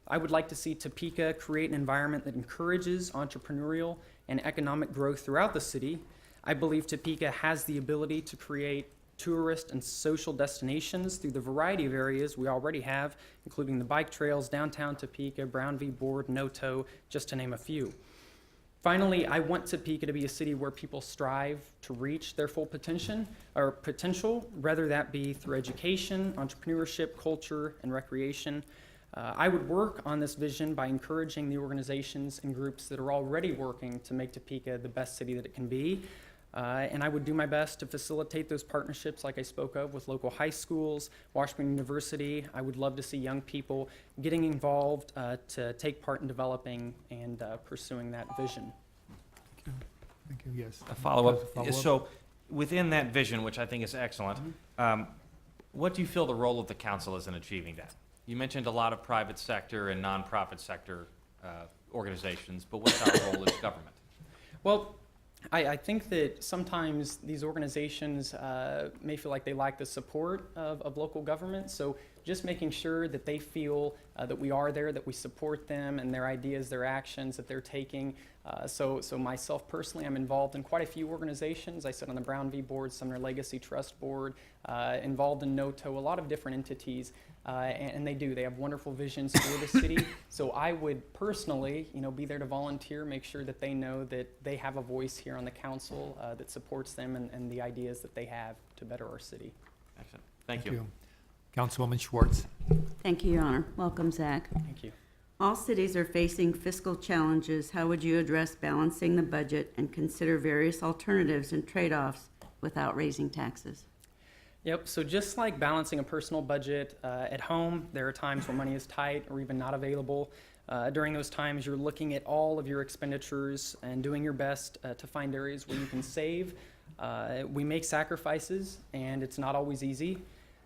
I would like to see Topeka create an environment that encourages entrepreneurial and economic growth throughout the city. I believe Topeka has the ability to create tourist and social destinations through the variety of areas we already have, including the bike trails, downtown Topeka, Brown v. Board, Noto, just to name a few. Finally, I want Topeka to be a city where people strive to reach their full potential, whether that be through education, entrepreneurship, culture, and recreation. I would work on this vision by encouraging the organizations and groups that are already working to make Topeka the best city that it can be. And I would do my best to facilitate those partnerships like I spoke of with local high schools, Washington University. I would love to see young people getting involved to take part in developing and pursuing that vision. Thank you, yes. A follow-up. So within that vision, which I think is excellent, what do you feel the role of the council is in achieving that? You mentioned a lot of private sector and nonprofit sector organizations, but what's our role as government? Well, I think that sometimes these organizations may feel like they lack the support of local government. So just making sure that they feel that we are there, that we support them and their ideas, their actions that they're taking. So myself personally, I'm involved in quite a few organizations. I sit on the Brown v. Board, Sumner Legacy Trust Board, involved in NOTO, a lot of different entities. And they have wonderful visions for the city. So I would personally, be there to volunteer, make sure that they know that they have a voice here on the council that supports them and the ideas that they have to better our city. Excellent. Thank you. Councilwoman Schwartz. Thank you, Your Honor. Welcome, Zach. Thank you. All cities are facing fiscal challenges. How would you address balancing the budget and consider various alternatives and trade-offs without raising taxes? Yep, so just like balancing a personal budget at home, there are times where money is tight or even not available. During those times, you're looking at all of your expenditures and doing your best to find areas where you can save. We make sacrifices, and it's not always easy.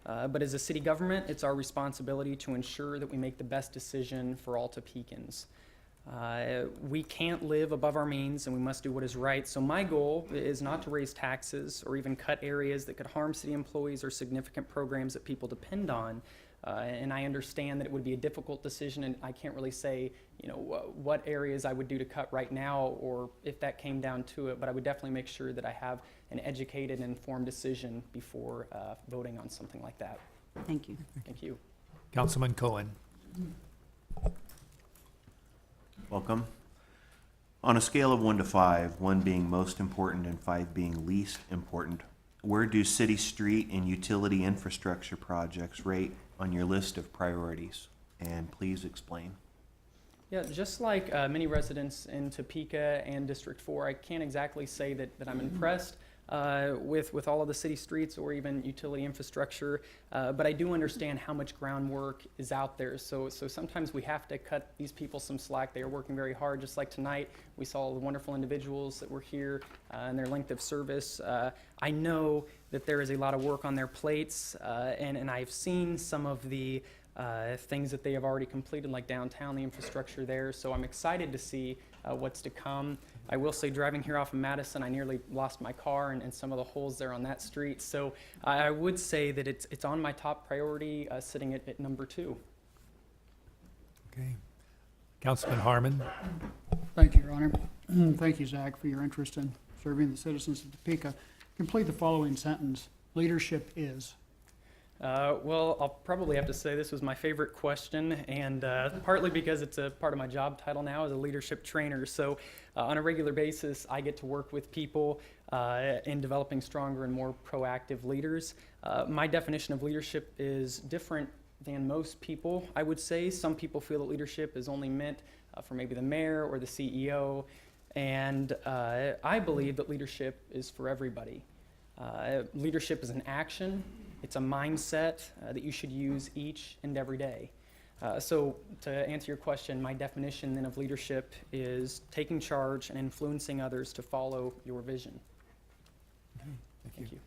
But as a city government, it's our responsibility to ensure that we make the best decision for all Topekans. We can't live above our means, and we must do what is right. So my goal is not to raise taxes or even cut areas that could harm city employees or significant programs that people depend on. And I understand that it would be a difficult decision, and I can't really say, what areas I would do to cut right now, or if that came down to it. But I would definitely make sure that I have an educated and informed decision before voting on something like that. Thank you. Thank you. Councilman Cohen. Welcome. On a scale of 1 to 5, 1 being most important and 5 being least important, where do city street and utility infrastructure projects rate on your list of priorities? And please explain. Yeah, just like many residents in Topeka and District 4, I can't exactly say that I'm impressed with all of the city streets or even utility infrastructure, but I do understand how much groundwork is out there. So sometimes we have to cut these people some slack. They are working very hard, just like tonight. We saw the wonderful individuals that were here and their length of service. I know that there is a lot of work on their plates, and I've seen some of the things that they have already completed, like downtown, the infrastructure there. So I'm excited to see what's to come. I will say, driving here off of Madison, I nearly lost my car and some of the holes there on that street. So I would say that it's on my top priority, sitting at number 2. Okay. Councilman Harmon. Thank you, Your Honor. Thank you, Zach, for your interest in serving the citizens of Topeka. Complete the following sentence. Leadership is. Well, I'll probably have to say this was my favorite question, and partly because it's a part of my job title now as a leadership trainer. So on a regular basis, I get to work with people in developing stronger and more proactive leaders. My definition of leadership is different than most people, I would say. Some people feel that leadership is only meant for maybe the mayor or the CEO, and I believe that leadership is for everybody. Leadership is an action. It's a mindset that you should use each and every day. So to answer your question, my definition then of leadership is taking charge and influencing others to follow your vision. Okay, Thank you.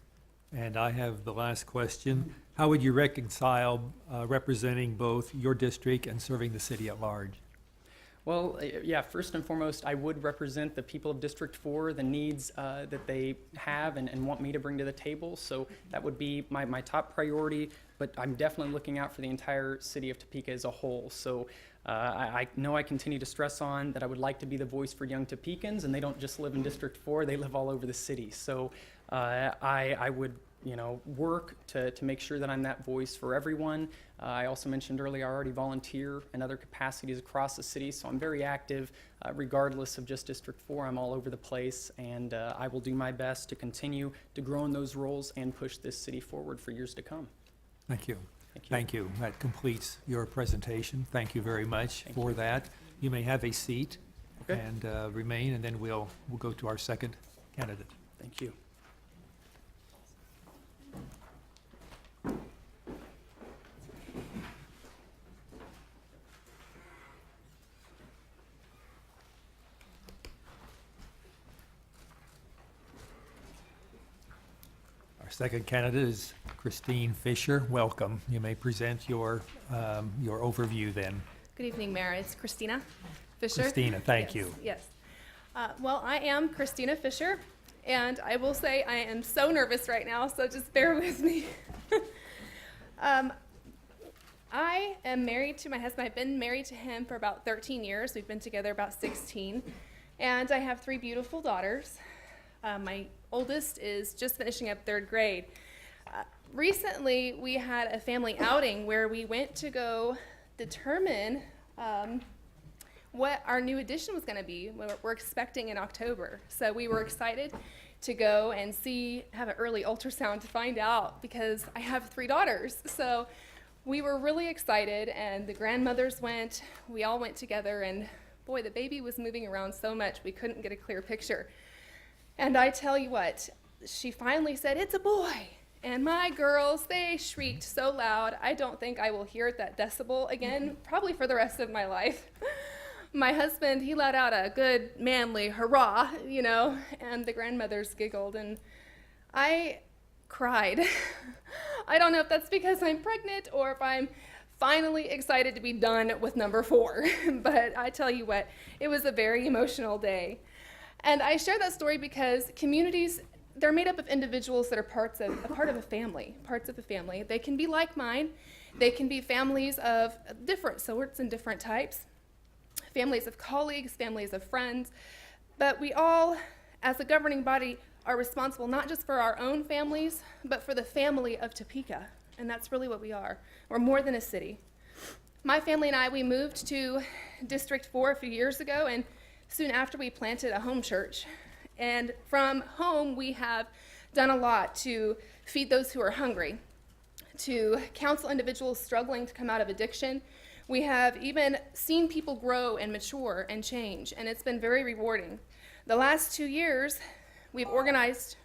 And I have the last question. How would you reconcile representing both your district and serving the city at large? Well, yeah, first and foremost, I would represent the people of District 4, the needs that they have and want me to bring to the table. So that would be my top priority, but I'm definitely looking out for the entire city of Topeka as a whole. So I know I continue to stress on that I would like to be the voice for young Topekans, and they don't just live in District 4, they live all over the city. So I would work to make sure that I'm that voice for everyone. I also mentioned earlier, I already volunteer in other capacities across the city, so I'm very active regardless of just District 4. I'm all over the place, and I will do my best to continue to grow in those roles and push this city forward for years to come. Thank you. Thank you. Thank you. That completes your presentation. Thank you very much for that. You may have a seat and remain, and then we'll go to our second candidate. Thank you. Our second candidate is Christine Fisher. Welcome. You may present your overview then. Good evening, Mayor. It's Christina Fisher. Christina, thank you. Yes. Well, I am Christina Fisher, and I will say I am so nervous right now, so just bear with me. I am married to my husband. I've been married to him for about 13 years. We've been together about 16, and I have 3 beautiful daughters. My oldest is just finishing up 3rd grade. Recently, we had a family outing where we went to go determine what our new addition was going to be. We're expecting in October. So we were excited to go and have an early ultrasound to find out, because I have 3 daughters. So we were really excited, and the grandmothers went. We all went together, and boy, the baby was moving around so much we couldn't get a clear picture. And I tell you what, she finally said, "It's a boy." And my girls, they shrieked so loud, I don't think I will hear that decibel again, probably for the rest of my life. My husband, he let out a good manly hurrah, and the grandmothers giggled, and I cried. I don't know if that's because I'm pregnant or if I'm finally excited to be done with number 4, but I tell you what, it was a very emotional day. And I share that story because communities, they're made up of individuals that are part of a family. They can be like mine. They can be families of different sorts and different types, families of colleagues, families of friends. But we all, as a governing body, are responsible not just for our own families, but for the family of Topeka. And that's really what we are. We're more than a city. My family and I, we moved to District 4 a few years ago, and soon after we planted a home church. And from home, we have done a lot to feed those who are hungry, to counsel individuals struggling to come out of addiction. We have even seen people grow and mature and change, and it's been very rewarding. The last 2 years, we've organized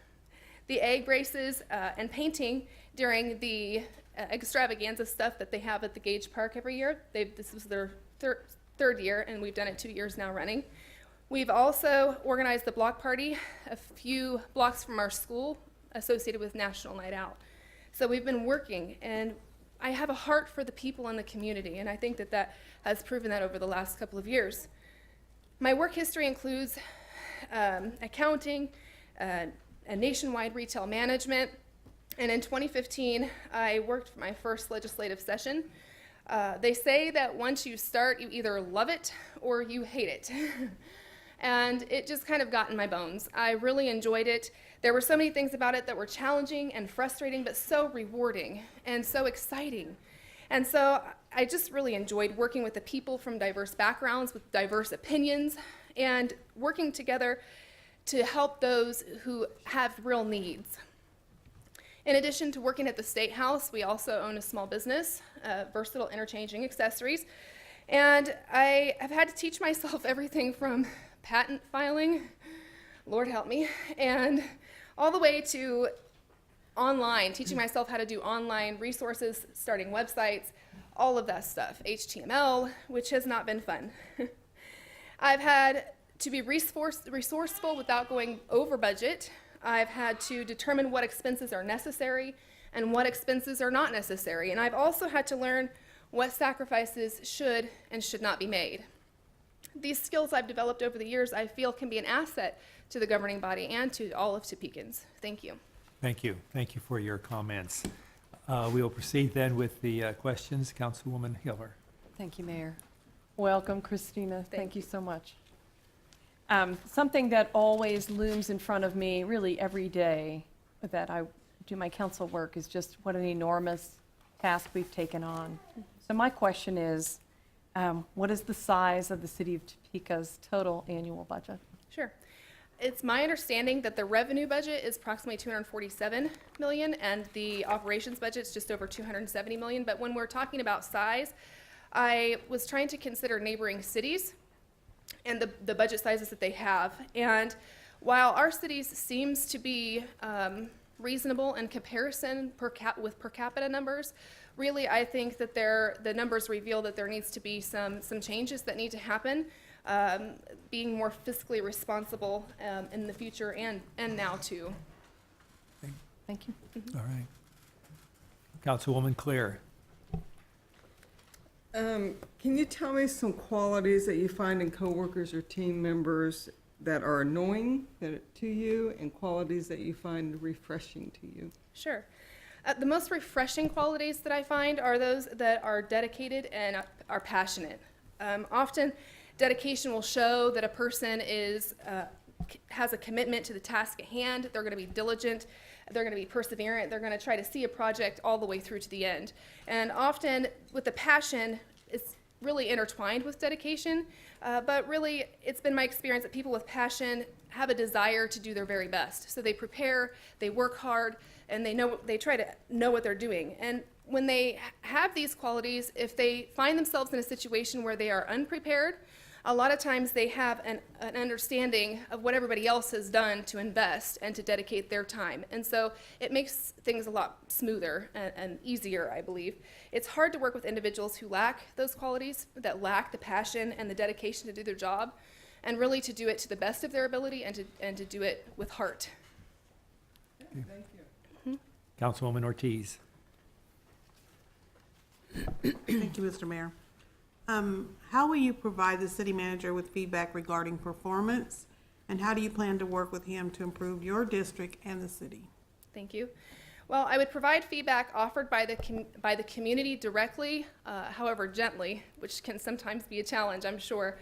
the egg races and painting during the extravaganza stuff that they have at the Gage Park every year. This was their third year, and we've done it 2 years now running. We've also organized the block party a few blocks from our school associated with National Night Out. So we've been working, and I have a heart for the people in the community, and I think that has proven that over the last couple of years. My work history includes accounting, a nationwide retail management, and in 2015, I worked for my first legislative session. They say that once you start, you either love it or you hate it. And it just kind of got in my bones. I really enjoyed it. There were so many things about it that were challenging and frustrating, but so rewarding and so exciting. And so I just really enjoyed working with the people from diverse backgrounds, with diverse opinions, and working together to help those who have real needs. In addition to working at the State House, we also own a small business, Versatile Interchanging Accessories. And I have had to teach myself everything from patent filing, Lord help me, and all the way to online, teaching myself how to do online resources, starting websites, all of that stuff, HTML, which has not been fun. I've had to be resourceful without going over budget. I've had to determine what expenses are necessary and what expenses are not necessary. And I've also had to learn what sacrifices should and should not be made. These skills I've developed over the years, I feel, can be an asset to the governing body and to all of Topekans. Thank you. Thank you. Thank you for your comments. We will proceed then with the questions. Councilwoman Hiller. Thank you, Mayor. Welcome, Christina. Thank you so much. Something that always looms in front of me really every day that I do my council work is just what an enormous task we've taken on. So my question is, what is the size of the city of Topeka's total annual budget? Sure. It's my understanding that the revenue budget is approximately $247 million, and the operations budget is just over $270 million. But when we're talking about size, I was trying to consider neighboring cities and the budget sizes that they have. And while our cities seems to be reasonable in comparison with per capita numbers, really I think that the numbers reveal that there needs to be some changes that need to happen, being more fiscally responsible in the future and now too. Thank you. All right. Councilwoman Clear. Can you tell me some qualities that you find in coworkers or team members that are annoying to you and qualities that you find refreshing to you? Sure. The most refreshing qualities that I find are those that are dedicated and are passionate. Often, dedication will show that a person has a commitment to the task at hand. They're going to be diligent. They're going to be perseverant. They're going to try to see a project all the way through to the end. And often, with the passion, it's really intertwined with dedication. But really, it's been my experience that people with passion have a desire to do their very best. So they prepare, they work hard, and they try to know what they're doing. And when they have these qualities, if they find themselves in a situation where they are unprepared, a lot of times they have an understanding of what everybody else has done to invest and to dedicate their time. And so it makes things a lot smoother and easier, I believe. It's hard to work with individuals who lack those qualities, that lack the passion and the dedication to do their job, and really to do it to the best of their ability and to do it with heart. Thank you. Councilwoman Ortiz. Thank you, Mr. Mayor. How will you provide the city manager with feedback regarding performance, and how do you plan to work with him to improve your district and the city? Thank you. Well, I would provide feedback offered by the community directly, however gently, which can sometimes be a challenge, I'm sure.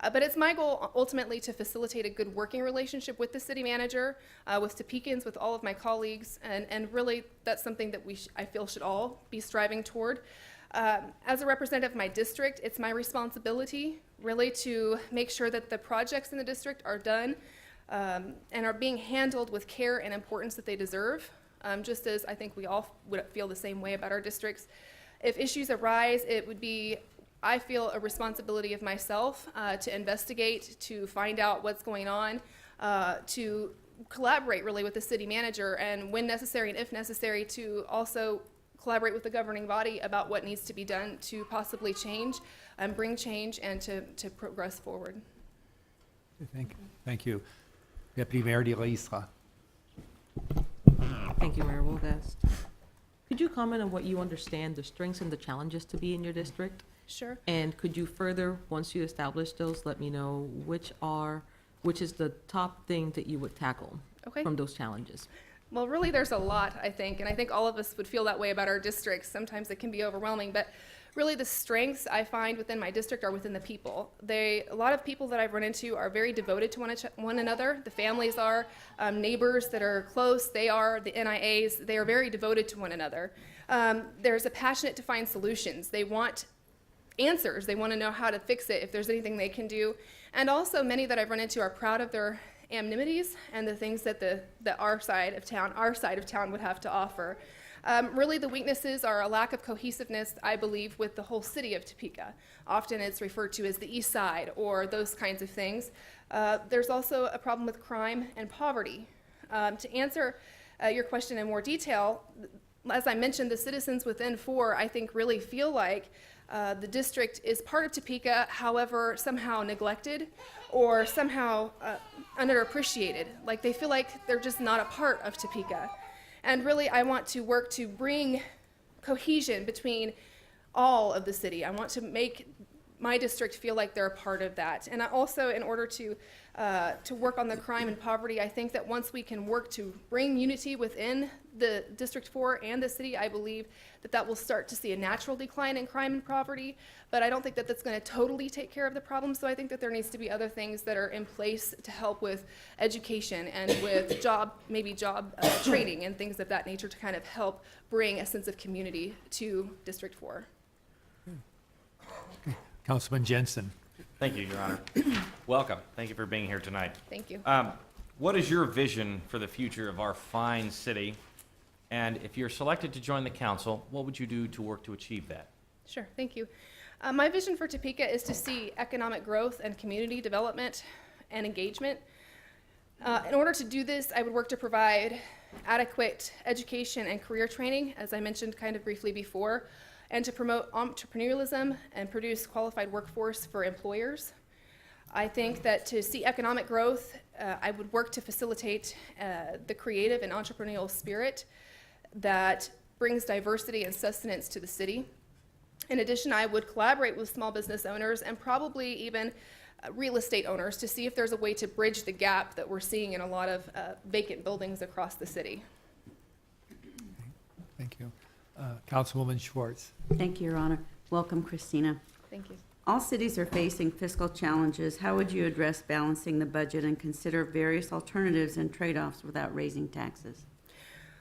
But it's my goal ultimately to facilitate a good working relationship with the city manager, with Topekans, with all of my colleagues, and really that's something that I feel should all be striving toward. As a representative of my district, it's my responsibility really to make sure that the projects in the district are done and are being handled with care and importance that they deserve, just as I think we all would feel the same way about our districts. If issues arise, it would be, I feel, a responsibility of myself to investigate, to find out what's going on, to collaborate really with the city manager, and when necessary and if necessary, to also collaborate with the governing body about what needs to be done to possibly change and bring change and to progress forward. Thank you. Deputy Mayor De La Isla. Thank you, Mayor Wildest. Could you comment on what you understand the strengths and the challenges to be in your district? Sure. And could you further, once you establish those, let me know which is the top thing that you would tackle from those challenges? Well, really, there's a lot, I think, and I think all of us would feel that way about our districts. Sometimes it can be overwhelming, but really the strengths I find within my district are within the people. A lot of people that I've run into are very devoted to one another. The families are, neighbors that are close, they are, the NIAs, they are very devoted to one another. There's a passionate to find solutions. They want answers. They want to know how to fix it, if there's anything they can do. And also many that I've run into are proud of their anonymous and the things that our side of town would have to offer. Really, the weaknesses are a lack of cohesiveness, I believe, with the whole city of Topeka. Often it's referred to as the East Side or those kinds of things. There's also a problem with crime and poverty. To answer your question in more detail, as I mentioned, the citizens within 4, I think, really feel like the district is part of Topeka, however, somehow neglected or somehow underappreciated. Like they feel like they're just not a part of Topeka. And really, I want to work to bring cohesion between all of the city. I want to make my district feel like they're a part of that. And I also, in order to work on the crime and poverty, I think that once we can work to bring unity within the District 4 and the city, I believe that will start to see a natural decline in crime and poverty. But I don't think that that's going to totally take care of the problem. So I think that there needs to be other things that are in place to help with education and with job training and things of that nature to kind of help bring a sense of community to District 4. Councilman Jensen. Thank you, Your Honor. Welcome. Thank you for being here tonight. Thank you. What is your vision for the future of our fine city? And if you're selected to join the council, what would you do to work to achieve that? Sure, thank you. My vision for Topeka is to see economic growth and community development and engagement. In order to do this, I would work to provide adequate education and career training, as I mentioned kind of briefly before, and to promote entrepreneurialism and produce qualified workforce for employers. I think that to see economic growth, I would work to facilitate the creative and entrepreneurial spirit that brings diversity and sustenance to the city. In addition, I would collaborate with small business owners and probably even real estate owners to see if there's a way to bridge the gap that we're seeing in a lot of vacant buildings across the city. Thank you. Councilwoman Schwartz. Thank you, Your Honor. Welcome, Christina. Thank you. All cities are facing fiscal challenges. How would you address balancing the budget and consider various alternatives and trade-offs without raising taxes?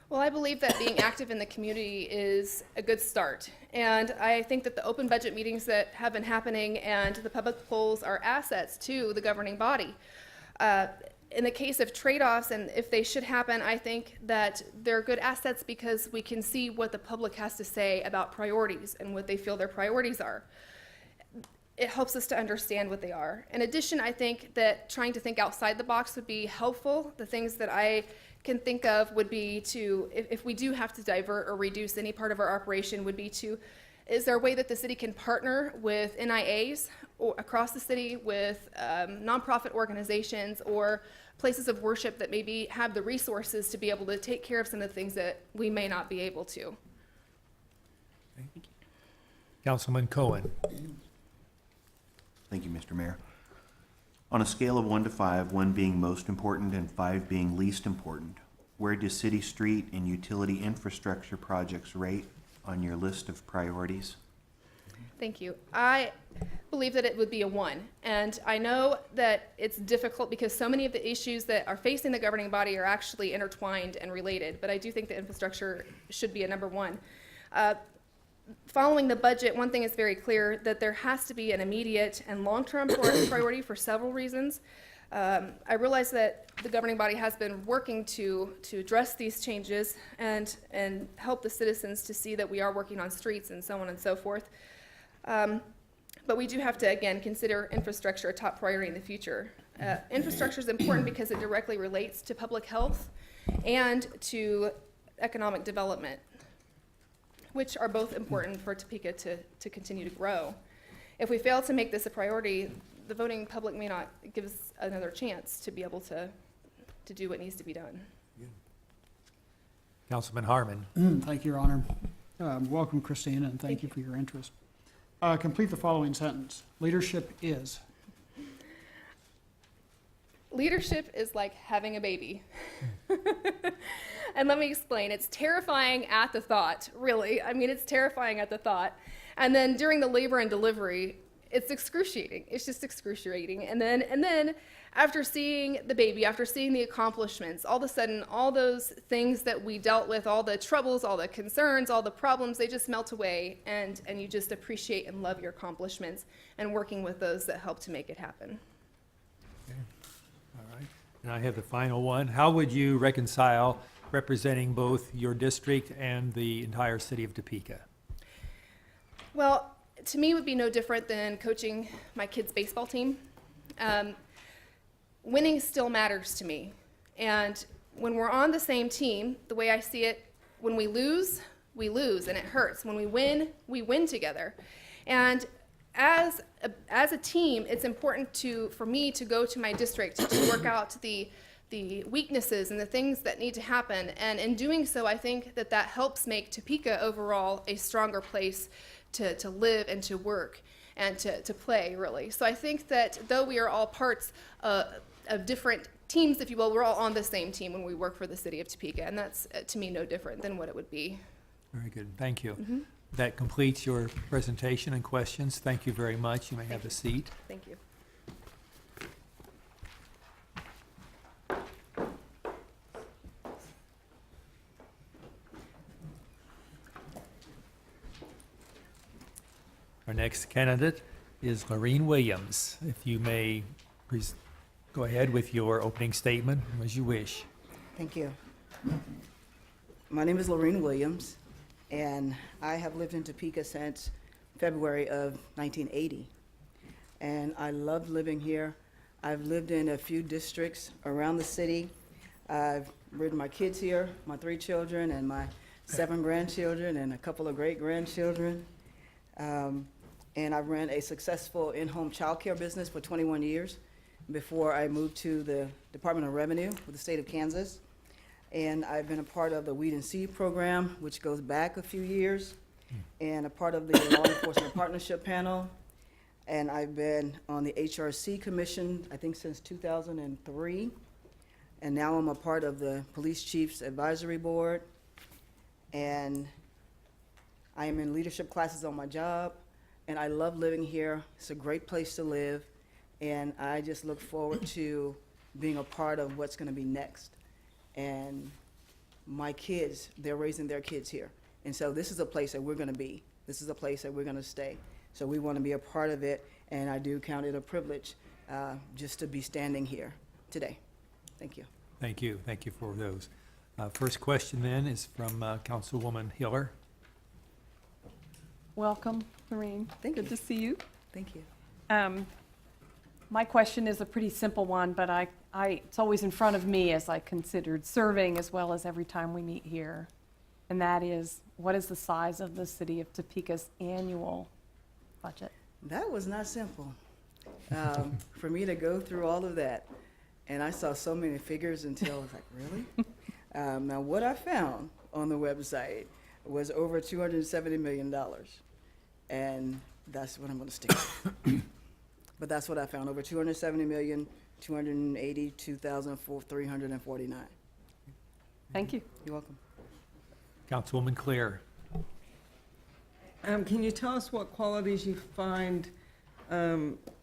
Well, I believe that being active in the community is a good start. And I think that the open budget meetings that have been happening and the public polls are assets to the governing body. In the case of trade-offs, and if they should happen, I think that they're good assets because we can see what the public has to say about priorities and what they feel their priorities are. It helps us to understand what they are. In addition, I think that trying to think outside the box would be helpful. The things that I can think of would be to, if we do have to divert or reduce any part of our operation, would be to, is there a way that the city can partner with NIAs or across the city, with nonprofit organizations or places of worship that maybe have the resources to be able to take care of some of the things that we may not be able to? Councilman Cohen. Thank you, Mr. Mayor. On a scale of 1 to 5, 1 being most important and 5 being least important, where do city street and utility infrastructure projects rate on your list of priorities? Thank you. I believe that it would be a 1. And I know that it's difficult because so many of the issues that are facing the governing body are actually intertwined and related, but I do think the infrastructure should be a number 1. Following the budget, one thing is very clear, that there has to be an immediate and long-term priority for several reasons. I realize that the governing body has been working to address these changes and help the citizens to see that we are working on streets and so on and so forth. But we do have to, again, consider infrastructure a top priority in the future. Infrastructure is important because it directly relates to public health and to economic development, which are both important for Topeka to continue to grow. If we fail to make this a priority, the voting public may not give us another chance to be able to do what needs to be done. Councilman Harmon. Thank you, Your Honor. Welcome, Christina, and thank you for your interest. Complete the following sentence. Leadership is. Leadership is like having a baby. And let me explain. It's terrifying at the thought, really. I mean, it's terrifying at the thought. And then during the labor and delivery, it's excruciating. It's just excruciating. And then after seeing the baby, after seeing the accomplishments, all of a sudden, all those things that we dealt with, all the troubles, all the concerns, all the problems, they just melt away, and you just appreciate and love your accomplishments and working with those that help to make it happen. Okay. All right. And I have the final one. How would you reconcile representing both your district and the entire city of Topeka? Well, to me, it would be no different than coaching my kids' baseball team. Winning still matters to me. And when we're on the same team, the way I see it, when we lose, and it hurts. When we win together. And as a team, it's important for me to go to my district to work out the weaknesses and the things that need to happen. And in doing so, I think that helps make Topeka overall a stronger place to live and to work and to play, really. So I think that though we are all parts of different teams, if you will, we're all on the same team when we work for the city of Topeka. And that's, to me, no different than what it would be. Very good. Thank you. Mm-hmm. That completes your presentation and questions. Thank you very much. You may have a seat. Thank you. Our next candidate is Lorene Williams. If you may, please go ahead with your opening statement as you wish. Thank you. My name is Lorene Williams, and I have lived in Topeka since February of 1980. And I love living here. I've lived in a few districts around the city. I've ridden my kids here, my 3 children and my 7 grandchildren and a couple of great-grandchildren. And I ran a successful in-home childcare business for 21 years before I moved to the Department of Revenue with the state of Kansas. And I've been a part of the Weed and Seed program, which goes back a few years, and a part of the Law Enforcement Partnership Panel. And I've been on the HRC Commission, I think, since 2003. And now I'm a part of the Police Chiefs Advisory Board. And I am in leadership classes on my job. And I love living here. It's a great place to live. And I just look forward to being a part of what's going to be next. And my kids, they're raising their kids here. And so this is a place that we're going to be. This is a place that we're going to stay. So we want to be a part of it, and I do count it a privilege just to be standing here today. Thank you. Thank you. Thank you for those. First question then is from Councilwoman Hiller. Welcome, Lorraine. Good to see you. Thank you. My question is a pretty simple one, but it's always in front of me as I considered serving as well as every time we meet here. And that is, what is the size of the city of Topeka's annual budget? That was not simple for me to go through all of that. And I saw so many figures until I was like, really? Now, what I found on the website was over $270 million. And that's what I'm going to stick with. But that's what I found, over 270,282,349. Thank you. You're welcome. Councilwoman Claire. Can you tell us what qualities you find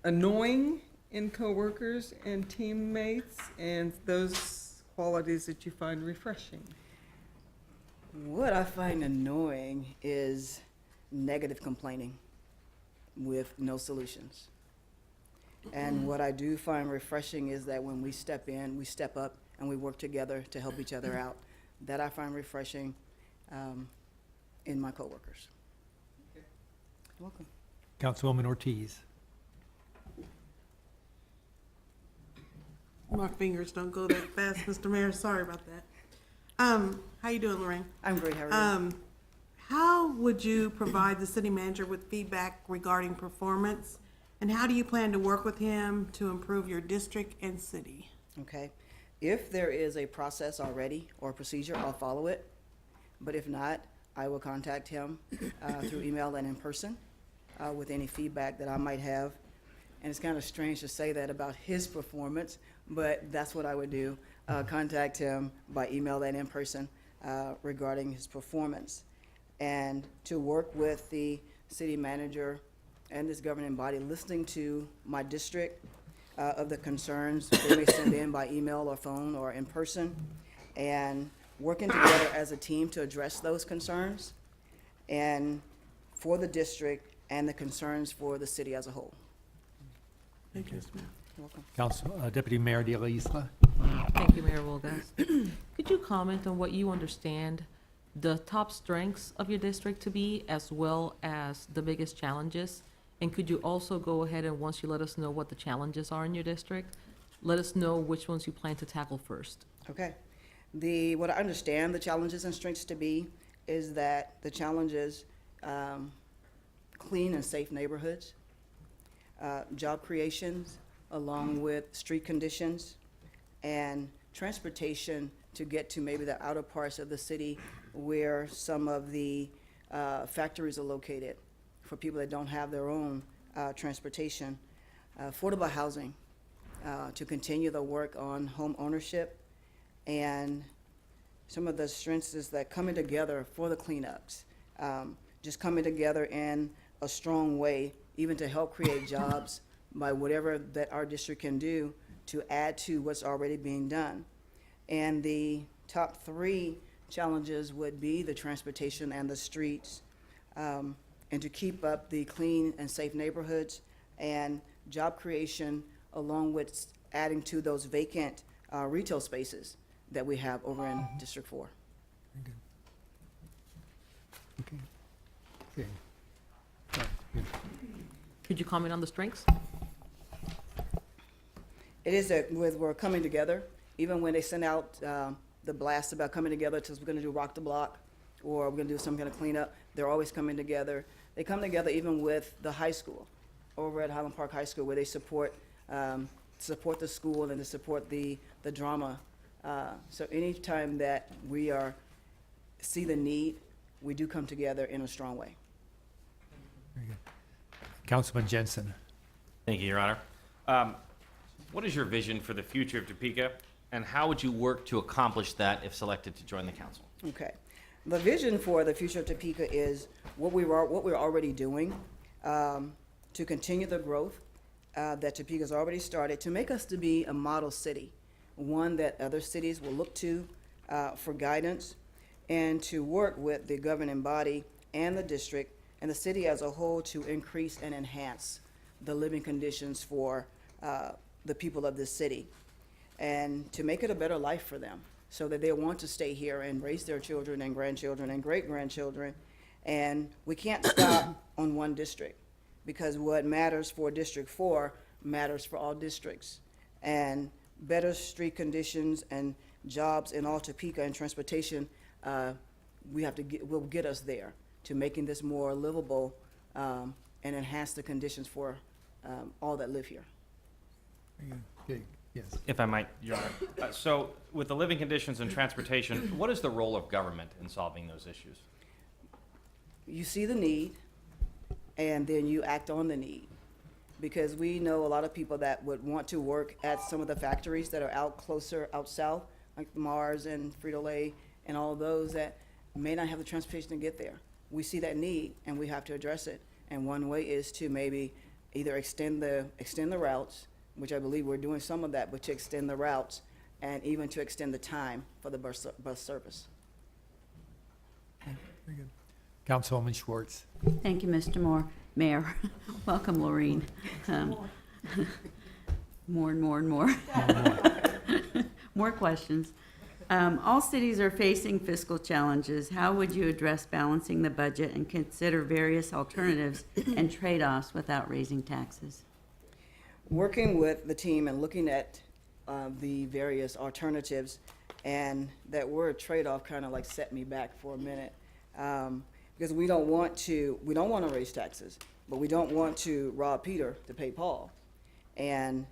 annoying in coworkers and teammates, and those qualities that you find refreshing? What I find annoying is negative complaining with no solutions. And what I do find refreshing is that when we step in, we step up, and we work together to help each other out. That I find refreshing in my coworkers. You're welcome. Councilwoman Ortiz. My fingers don't go that fast, Mr. Mayor. Sorry about that. How you doing, Lorraine? I'm great. How are you? How would you provide the city manager with feedback regarding performance? And how do you plan to work with him to improve your district and city? Okay. If there is a process already or procedure, I'll follow it. But if not, I will contact him through email and in person with any feedback that I might have. And it's kind of strange to say that about his performance, but that's what I would do. Contact him by email and in person regarding his performance. And to work with the city manager and this governing body, listening to my district of the concerns they may send in by email or phone or in person, and working together as a team to address those concerns and for the district and the concerns for the city as a whole. Thank you, Mr. Mayor. You're welcome. Deputy Mayor De La Isla. Thank you, Mayor Wilgas. Could you comment on what you understand the top strengths of your district to be, as well as the biggest challenges? And could you also go ahead and, once you let us know what the challenges are in your district, let us know which ones you plan to tackle first? Okay. What I understand the challenges and strengths to be is that the challenges, clean and safe neighborhoods, job creations, along with street conditions, and transportation to get to maybe the outer parts of the city where some of the factories are located, for people that don't have their own transportation. Affordable housing, to continue the work on home ownership, and some of the strengths is that coming together for the cleanups, just coming together in a strong way, even to help create jobs by whatever that our district can do to add to what's already being done. And the top three challenges would be the transportation and the streets, and to keep up the clean and safe neighborhoods and job creation, along with adding to those vacant retail spaces that we have over in District 4. Okay. Okay. Sorry. Good. Could you comment on the strengths? It is that we're coming together, even when they send out the blast about coming together, because we're going to do rock the block, or we're going to do some kind of cleanup, they're always coming together. They come together even with the high school, over at Highland Park High School, where they support the school and to support the drama. So anytime that we see the need, we do come together in a strong way. Very good. Councilman Jensen. Thank you, Your Honor. What is your vision for the future of Topeka, and how would you work to accomplish that if selected to join the council? Okay. The vision for the future of Topeka is what we're already doing to continue the growth that Topeka's already started, to make us to be a model city, one that other cities will look to for guidance, and to work with the governing body and the district and the city as a whole to increase and enhance the living conditions for the people of this city, and to make it a better life for them, so that they want to stay here and raise their children and grandchildren and great-grandchildren. And we can't stop on one district, because what matters for District 4 matters for all districts. And better street conditions and jobs in all Topeka and transportation will get us there, to making this more livable and enhance the conditions for all that live here. Okay, yes. If I might, Your Honor. So with the living conditions and transportation, what is the role of government in solving those issues? You see the need, and then you act on the need. Because we know a lot of people that would want to work at some of the factories that are out closer, out south, like Mars and Frito-Lay and all of those that may not have the transportation to get there. We see that need, and we have to address it. And one way is to maybe either extend the routes, which I believe we're doing some of that, but to extend the routes and even to extend the time for the bus service. Very good. Councilwoman Schwartz. Thank you, Mr. Mayor. Welcome, Laureen. More and more and more. More questions. All cities are facing fiscal challenges. How would you address balancing the budget and consider various alternatives and trade-offs without raising taxes? Working with the team and looking at the various alternatives, and that word trade-off kind of like set me back for a minute. Because we don't want to raise taxes, but we don't want to rob Peter to pay Paul. And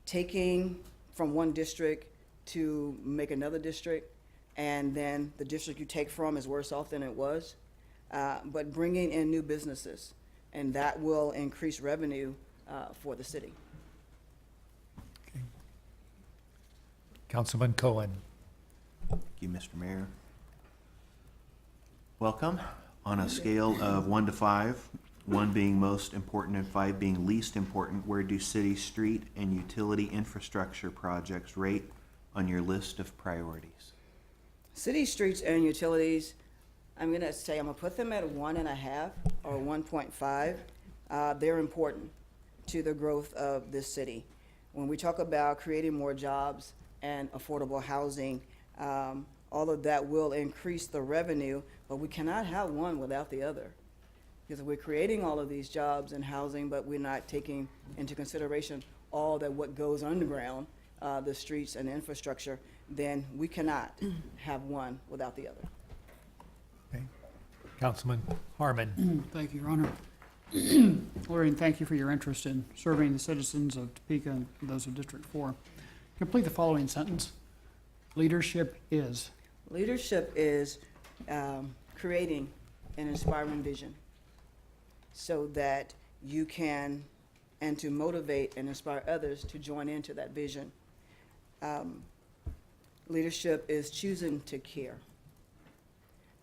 taking from one district to make another district, and then the district you take from is worse off than it was, but bringing in new businesses, and that will increase revenue for the city. Okay. Councilman Cohen. Thank you, Mr. Mayor. Welcome. On a scale of 1 to 5, 1 being most important and 5 being least important, where do city, street, and utility infrastructure projects rate on your list of priorities? City streets and utilities, I'm gonna put them at 1.5 or 1.5. They're important to the growth of this city. When we talk about creating more jobs and affordable housing, all of that will increase the revenue, but we cannot have one without the other. Because we're creating all of these jobs and housing, but we're not taking into consideration all that what goes underground, the streets and infrastructure, then we cannot have one without the other. Okay. Councilman Harmon. Thank you, Your Honor. Lorraine, thank you for your interest in serving the citizens of Topeka and those of District 4. Complete the following sentence. Leadership is. Leadership is creating an inspiring vision so that you can, and to motivate and inspire others to join into that vision. Leadership is choosing to care.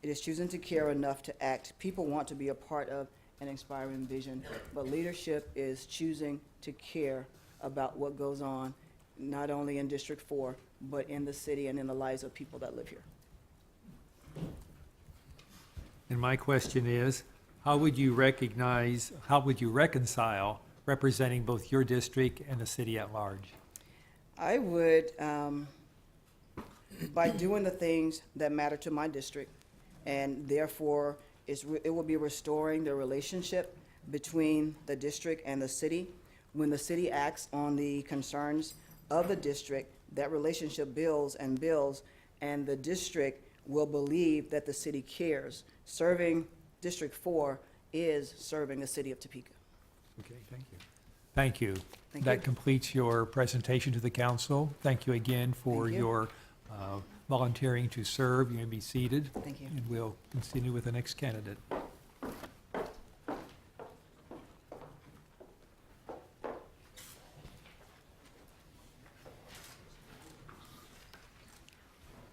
It is choosing to care enough to act. People want to be a part of an inspiring vision, but leadership is choosing to care about what goes on, not only in District 4, but in the city and in the lives of people that live here. And my question is, how would you reconcile representing both your district and the city at large? I would, by doing the things that matter to my district, and therefore it will be restoring the relationship between the district and the city. When the city acts on the concerns of the district, that relationship builds, and the district will believe that the city cares. Serving District 4 is serving the city of Topeka. Okay, thank you. Thank you. Thank That you. completes your presentation to the council. Thank you again for Thank you. your volunteering to serve. You may be seated. Thank you. And we'll continue with the next candidate.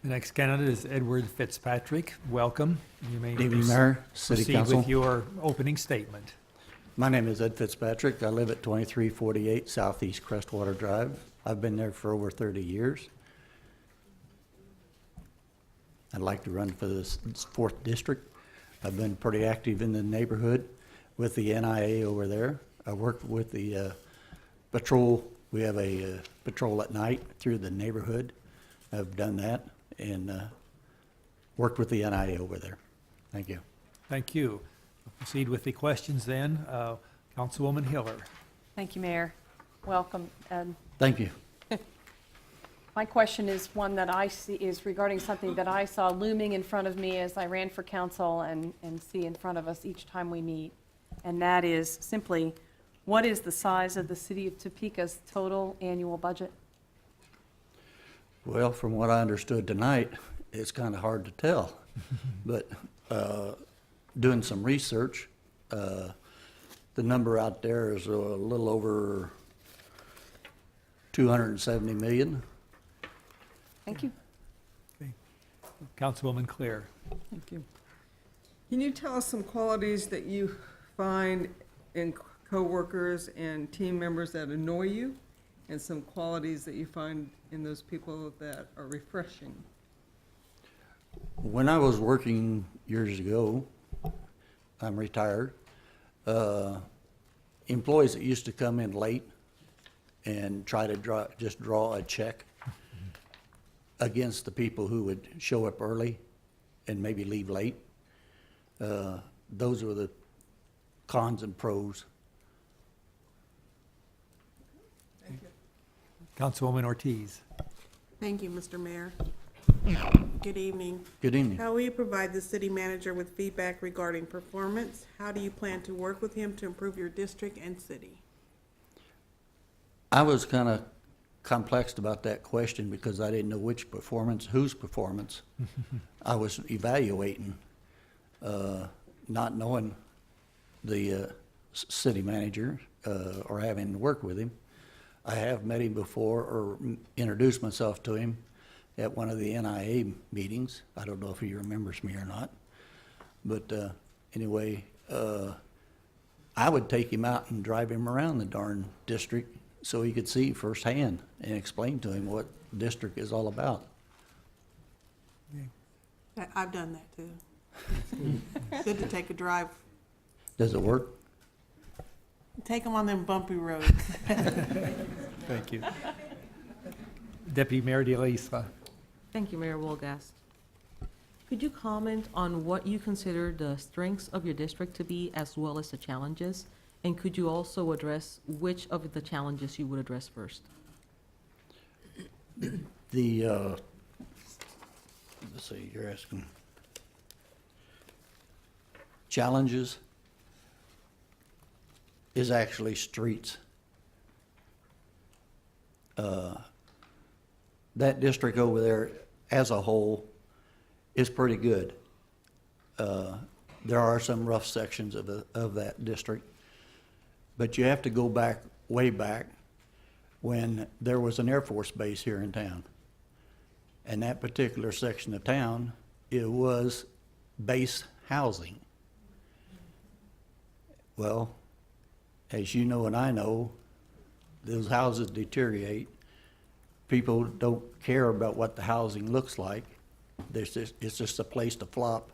The next candidate is Edward Fitzpatrick. Welcome. You may Good evening, Mayor, City proceed Council. with your opening statement. My name is Ed Fitzpatrick. I live at 2348 Southeast Crestwater Drive. I've been there for over 30 years. I'd like to run for this 4th district. I've been pretty active in the neighborhood with the NIA over there. I work with the patrol. We have a patrol at night through the neighborhood. I've done that and worked with the NIA over there. Thank you. Thank you. We'll proceed with the questions then. Councilwoman Hiller. Thank you, Mayor. Welcome, Ed. Thank you. My question is one that I see is regarding something that I saw looming in front of me as I ran for council and see in front of us each time we meet. And that is simply, what is the size of the city of Topeka's total annual budget? Well, from what I understood tonight, it's kind of hard to tell. But doing some research, the number out there is a little over 270 million. Thank you. Okay. Councilwoman Claire. Thank you. Can you tell us some qualities that you find in coworkers and team members that annoy you, and some qualities that you find in those people that are refreshing? When I was working years ago, I'm retired, employees that used to come in late and try to draw a check against the people who would show up early and maybe leave late. Those were the cons and pros. Councilwoman Ortiz. Thank you, Mr. Mayor. Good evening. Good evening. How will you provide the city manager with feedback regarding performance? How do you plan to work with him to improve your district and city? I was kind of complexed about that question because I didn't know which performance, whose performance I was evaluating, not knowing the city manager or having worked with him. I have met him before or introduced myself to him at one of the NIA meetings. I don't know if he remembers me or not. But anyway, I would take him out and drive him around the darn district so he could see firsthand and explain to him what district is all about. I've done that too. Good to take a drive. Does it work? Take them on them bumpy roads. Thank you. Deputy Mayor DeLisa. Thank you, Mayor Wolgast. Could you comment on what you consider the strengths of your district to be as well as the challenges? And could you also address which of the challenges you would address first? Let's see, you're asking challenges is actually streets. That district over there as a whole is pretty good. There are some rough sections of that district, but you have to go back, way back, when there was an Air Force base here in town. And that particular section of town, it was base housing. Well, as you know and I know, those houses deteriorate. People don't care about what the housing looks like. It's just a place to flop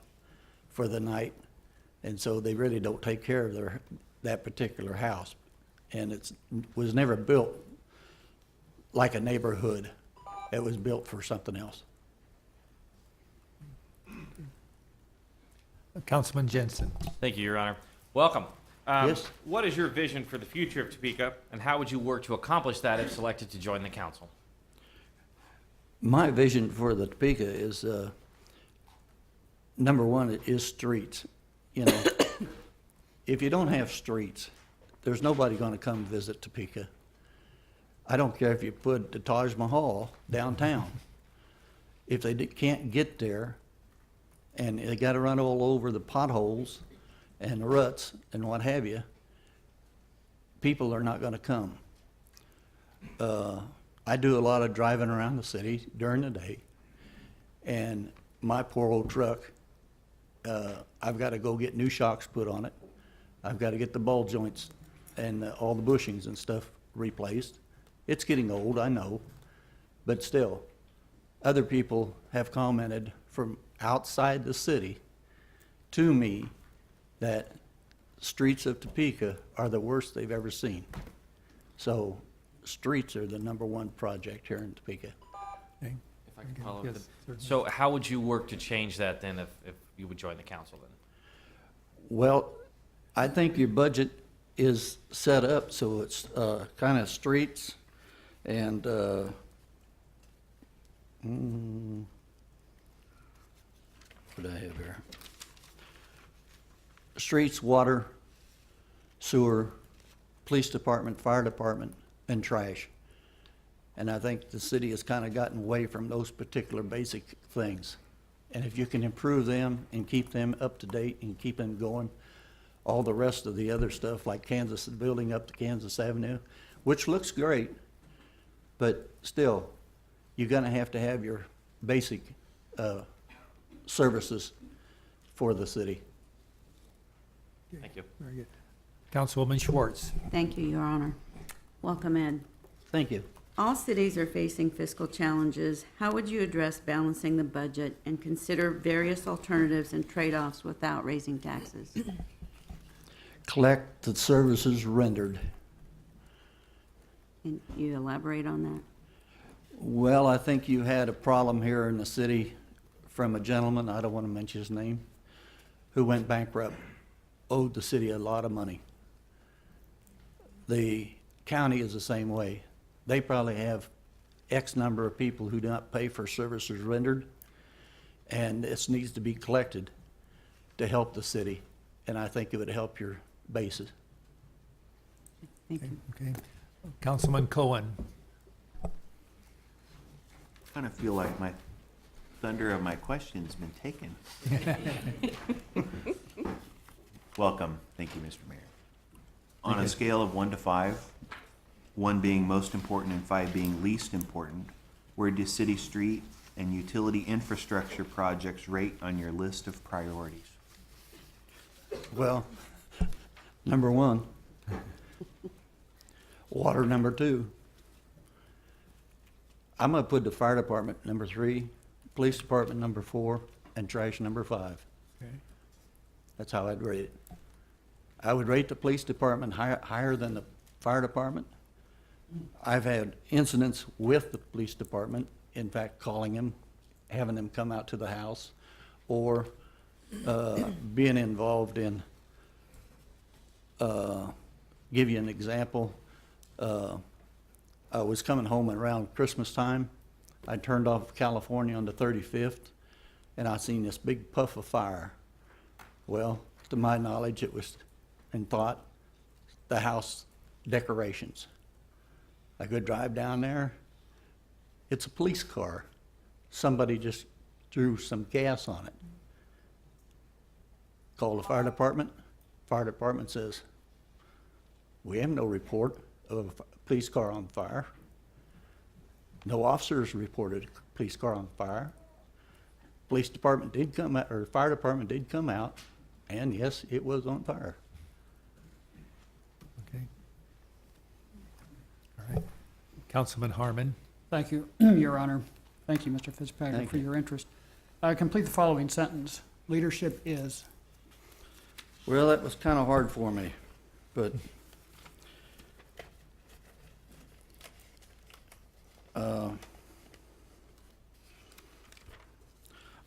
for the night. And so they really don't take care of that particular house. And it was never built like a neighborhood. It was built for something else. Councilman Jensen. Thank you, Your Honor. Welcome. Yes. What is your vision for the future of Topeka, and how would you work to accomplish that if selected to join the council? My vision for the Topeka is, number one, is streets. You know, if you don't have streets, there's nobody going to come visit Topeka. I don't care if you put the Taj Mahal downtown. If they can't get there, and they got to run all over the potholes and the ruts and what have you, people are not going to come. I do a lot of driving around the city during the day, And my poor old truck, I've got to go get new shocks put on it. I've got to get the ball joints and all the bushings and stuff replaced. It's getting old, I know, but still, other people have commented from outside the city to me that streets of Topeka are the worst they've ever seen. So streets are the #1 project here in Topeka. Okay. If I can follow up. Yes, certainly. So how would you work to change that then if you would join the council then? Well, I think your budget is set up so it's kind of streets and what do I have here? Streets, water, sewer, police department, fire department, and trash. And I think the city has kind of gotten away from those particular basic things. And if you can improve them and keep them up to date and keep them going, all the rest of the other stuff like Kansas, building up to Kansas Avenue, which looks great, but still, you're gonna have to have your basic services for the city. Thank you. Very good. Councilwoman Schwartz. Thank you, Your Honor. Welcome, Ed. Thank you. All cities are facing fiscal challenges. How would you address balancing the budget and consider various alternatives and trade-offs without raising taxes? Collect the services rendered. Can you elaborate on that? Well, I think you had a problem here in the city from a gentleman, I don't want to mention his name, who went bankrupt, owed the city a lot of money. The county is the same way. They probably have X number of people who do not pay for services rendered, and this needs to be collected to help the city, and I think it would help your bases. Thank you. Okay. Councilman Cohen. Kind of feel like my thunder of my question's been taken. Welcome. Thank you, Mr. Mayor. On a scale of 1 to 5, 1 being most important and 5 being least important, where do city street and utility infrastructure projects rate on your list of priorities? Well, #1, water #2. I'm gonna put the fire department #3, police department #4, and trash #5. Okay. That's how I'd rate it. I would rate the police department higher than the fire department. I've had incidents with the police department, in fact, calling them, having them come out to the house, or being involved in, give you an example. I was coming home around Christmas time. I turned off California on the 35th, and I seen this big puff of fire. Well, to my knowledge, it was, and thought, the house decorations. I go drive down there. It's a police car. Somebody just threw some gas on it. Call the fire department. Fire department says, we have no report of a police car on fire. No officers reported a police car on fire. Police department did come out, or fire department did come out, and yes, it was on fire. Okay. All right. Councilman Harmon. Thank you, Your Honor. Thank you, Mr. Fitzpatrick, Thank for you. your interest. Complete the following sentence. Leadership is. Well, that was kind of hard for me, but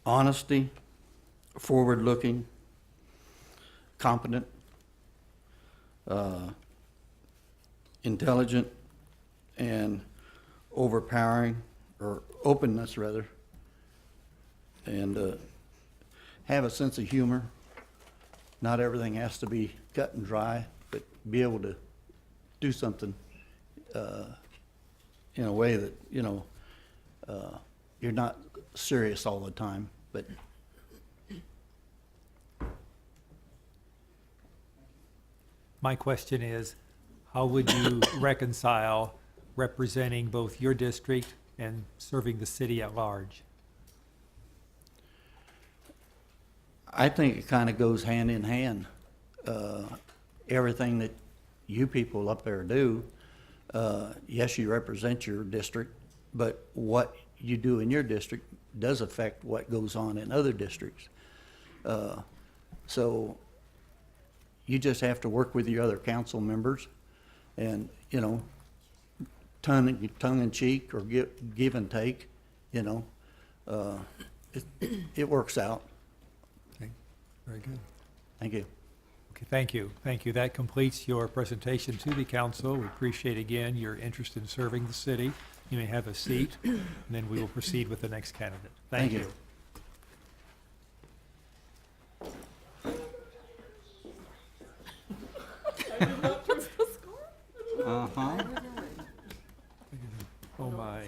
honesty, forward-looking, competent, intelligent, and overpowering, or openness rather, and have a sense of humor. Not everything has to be cut and dry, but be able to do something in a way that, you know, you're not serious all the time, but My question is, how would you reconcile representing both your district and serving the city at large? I think it kind of goes hand in hand. Everything that you people up there do, yes, you represent your district, but what you do in your district does affect what goes on in other districts. So you just have to work with your other council members and, you know, tongue in cheek or give and take, you know. It works out. Okay, very good. Thank you. Okay, thank you. Thank you. That completes your presentation to the council. We appreciate again your interest in serving the city. You may have a seat, and then we will proceed with the next candidate. Thank you. Uh-huh. Oh, my.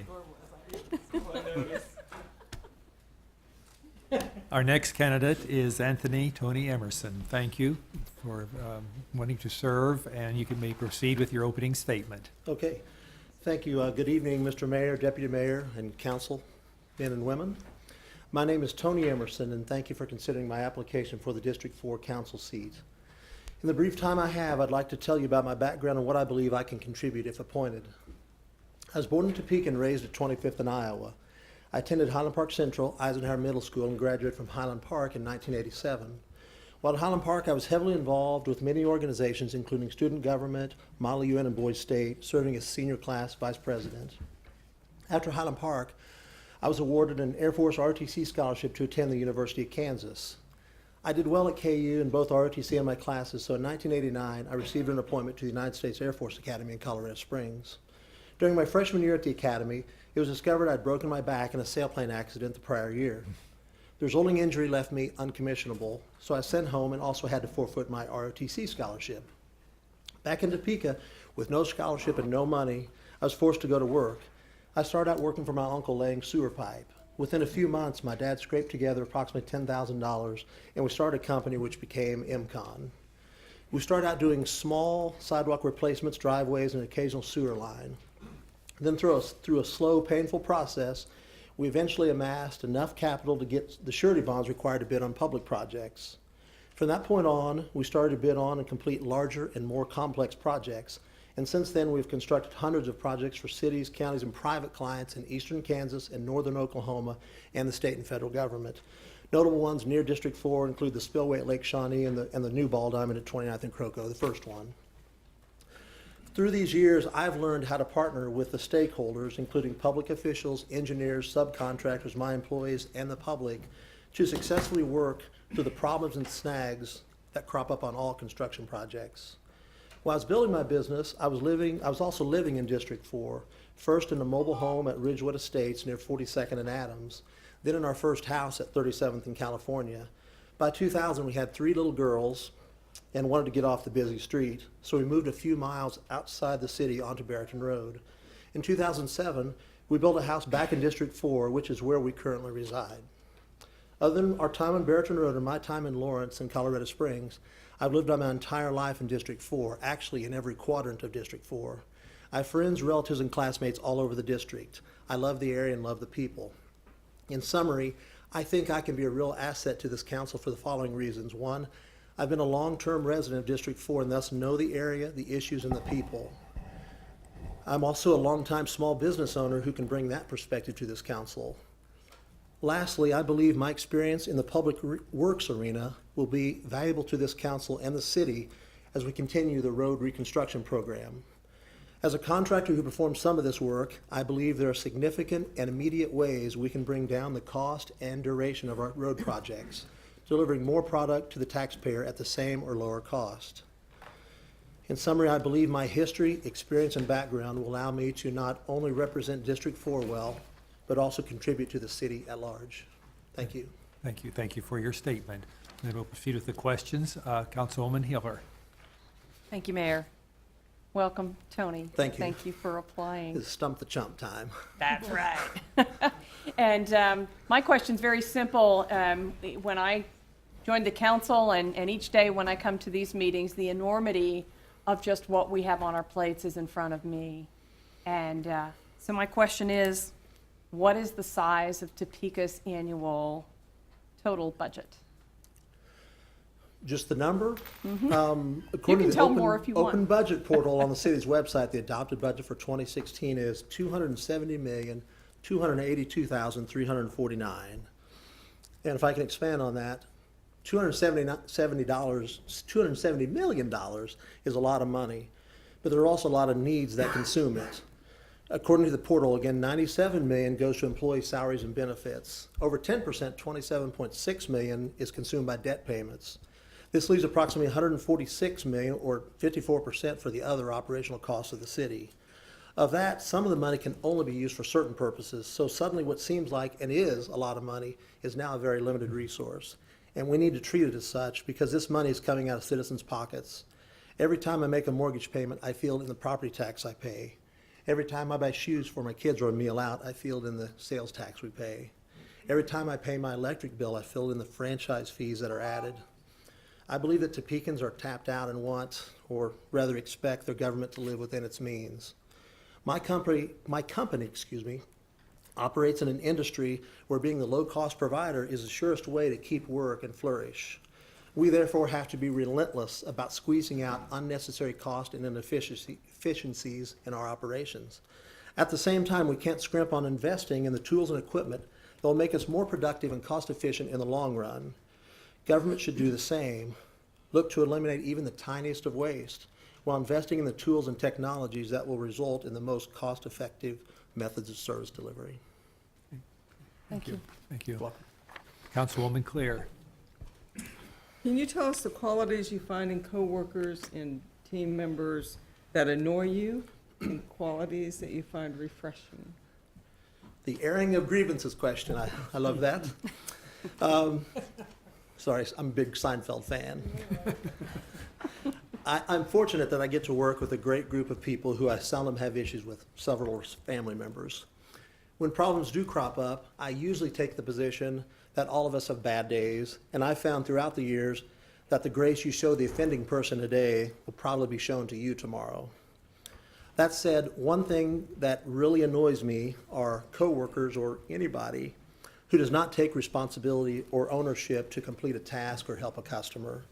Our next candidate is Anthony Tony Emerson. Thank you for wanting to serve, and you may proceed with your opening statement. Okay. Thank you. Good evening, Mr. Mayor, Deputy Mayor, and council, men and women. My name is Tony Emerson, and thank you for considering my application for the District 4 council seat. In the brief time I have, I'd like to tell you about my background and what I believe I can contribute if appointed. I was born in Topeka and raised at 25th in Iowa. I attended Highland Park Central, Eisenhower Middle School, and graduated from Highland Park in 1987. While at Highland Park, I was heavily involved with many organizations, including student government, Model UN, and Boys State, serving as senior class vice president. After Highland Park, I was awarded an Air Force ROTC scholarship to attend the University of Kansas. I did well at KU in both ROTC and my classes, so in 1989, I received an appointment to the United States Air Force Academy in Colorado Springs. During my freshman year at the academy, it was discovered I'd broken my back in a sailplane accident the prior year. The resulting injury left me uncommissionable, so I was sent home and also had to forfeit my ROTC scholarship. Back in Topeka, with no scholarship and no money, I was forced to go to work. I started out working for my uncle laying sewer pipe. Within a few months, my dad scraped together approximately $10,000, and we started a company which became MCON. We started out doing small sidewalk replacements, driveways, and occasional sewer line. Then through a slow, painful process, we eventually amassed enough capital to get the surety bonds required to bid on public projects. From that point on, we started to bid on and complete larger and more complex projects. And since then, we've constructed hundreds of projects for cities, counties, and private clients in eastern Kansas and northern Oklahoma and the state and federal government. Notable ones near District 4 include the spillway at Lake Shawnee and the new ball diamond at 29th and Croco, the first one. Through these years, I've learned how to partner with the stakeholders, including public officials, engineers, subcontractors, my employees, and the public, to successfully work through the problems and snags that crop up on all construction projects. While I was building my business, I was also living in District 4, first in a mobile home at Ridgewood Estates near 42nd and Adams, then in our first house at 37th in California. By 2000, we had 3 little girls and wanted to get off the busy street, so we moved a few miles outside the city onto Barrington Road. In 2007, we built a house back in District 4, which is where we currently reside. Other than our time on Barrington Road and my time in Lawrence and Colorado Springs, I've lived my entire life in District 4, actually in every quadrant of District 4. I have friends, relatives, and classmates all over the district. I love the area and love the people. In summary, I think I can be a real asset to this council for the following reasons. 1, I've been a long-term resident of District 4 and thus know the area, the issues, and the people. I'm also a longtime small business owner who can bring that perspective to this council. Lastly, I believe my experience in the public works arena will be valuable to this council and the city as we continue the road reconstruction program. As a contractor who performs some of this work, I believe there are significant and immediate ways we can bring down the cost and duration of our road projects, delivering more product to the taxpayer at the same or lower cost. In summary, I believe my history, experience, and background will allow me to not only represent District 4 well, but also contribute to the city at large. Thank you. Thank you. Thank you for your statement. Then we'll proceed with the questions. Councilwoman Hiller. Thank you, Mayor. Welcome, Tony. Thank you. Thank you for applying. It's stump the chump time. That's right. And my question's very simple. When I joined the council and each day when I come to these meetings, the enormity of just what we have on our plates is in front of me. And so my question is, what is the size of Topeka's annual total budget? Just the number? You According can to tell the more if you want. Open Budget Portal on the city's website, the adopted budget for 2016 is $270,282,349. And if I can expand on that, $270 million is a lot of money, but there are also a lot of needs that consume it. According to the portal, again, $97 million goes to employee salaries and benefits. Over 10%, $27.6 million, is consumed by debt payments. This leaves approximately $146 million, or 54%, for the other operational costs of the city. Of that, some of the money can only be used for certain purposes, so suddenly what seems like, and is, a lot of money is now a very limited resource. And we need to treat it as such, because this money is coming out of citizens' pockets. Every time I make a mortgage payment, I feel it in the property tax I pay. Every time I buy shoes for my kids or a meal out, I feel it in the sales tax we pay. Every time I pay my electric bill, I feel it in the franchise fees that are added. I believe that Topekans are tapped out and want, or rather expect, their government to live within its means. My company, operates in an industry where being the low-cost provider is the surest way to keep work and flourish. We therefore have to be relentless about squeezing out unnecessary cost and inefficiencies in our operations. At the same time, we can't scrimp on investing in the tools and equipment that will make us more productive and cost-efficient in the long run. Government should do the same, look to eliminate even the tiniest of waste, while investing in the tools and technologies that will result in the most cost-effective methods of service delivery. Thank you. Thank you. Welcome. Councilwoman Claire. Can you tell us the qualities you find in coworkers and team members that annoy you, and qualities that you find refreshing? The airing of grievances question, I love that. Sorry, I'm a big Seinfeld fan. I'm fortunate that I get to work with a great group of people who I seldom have issues with, several family members. When problems do crop up, I usually take the position that all of us have bad days, and I've found throughout the years that the grace you show the offending person today will probably be shown to you tomorrow. That said, one thing that really annoys me are coworkers or anybody who does not take responsibility or ownership to complete a task or help a customer.